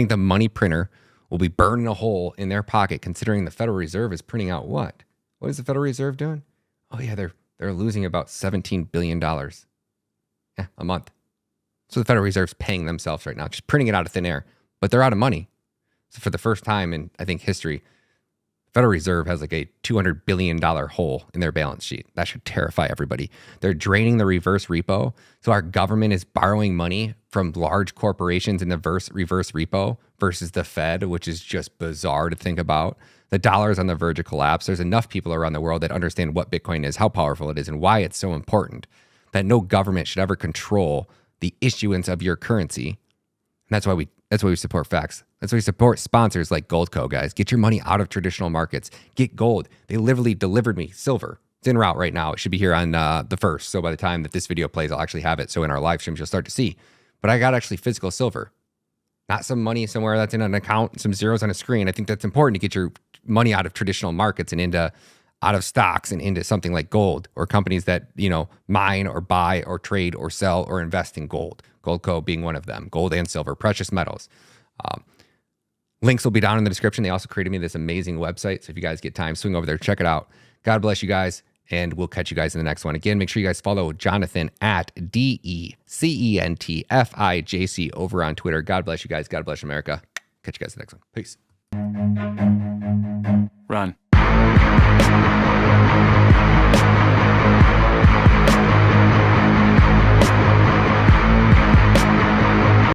S1: the money printer will be burning a hole in their pocket, considering the Federal Reserve is printing out what? What is the Federal Reserve doing? Oh yeah, they're losing about $17 billion a month. So the Federal Reserve's paying themselves right now, just printing it out of thin air, but they're out of money. So for the first time in, I think, history, the Federal Reserve has like a $200 billion hole in their balance sheet. That should terrify everybody. They're draining the reverse repo. So our government is borrowing money from large corporations in the reverse repo versus the Fed, which is just bizarre to think about. The dollar is on the verge of collapse. There's enough people around the world that understand what Bitcoin is, how powerful it is, and why it's so important that no government should ever control the issuance of your currency. And that's why we support facts. That's why we support sponsors like Goldco, guys. Get your money out of traditional markets. Get gold. They literally delivered me silver. It's en route right now. It should be here on the 1st. So by the time that this video plays, I'll actually have it. So in our live streams, you'll start to see. But I got actually physical silver. Not some money somewhere that's in an account, some zeros on a screen. I think that's important to get your money out of traditional markets and out of stocks and into something like gold or companies that, mine or buy or trade or sell or invest in gold. Goldco being one of them. Gold and silver, precious metals. Links will be down in the description. They also created me this amazing website. So if you guys get time, swing over there, check it out. God bless you guys. And we'll catch you guys in the next one. Again, make sure you guys follow Jonathan at DECENTFIJC over on Twitter. God bless you guys. God bless America. Catch you guys in the next one. Peace.
S4: Run.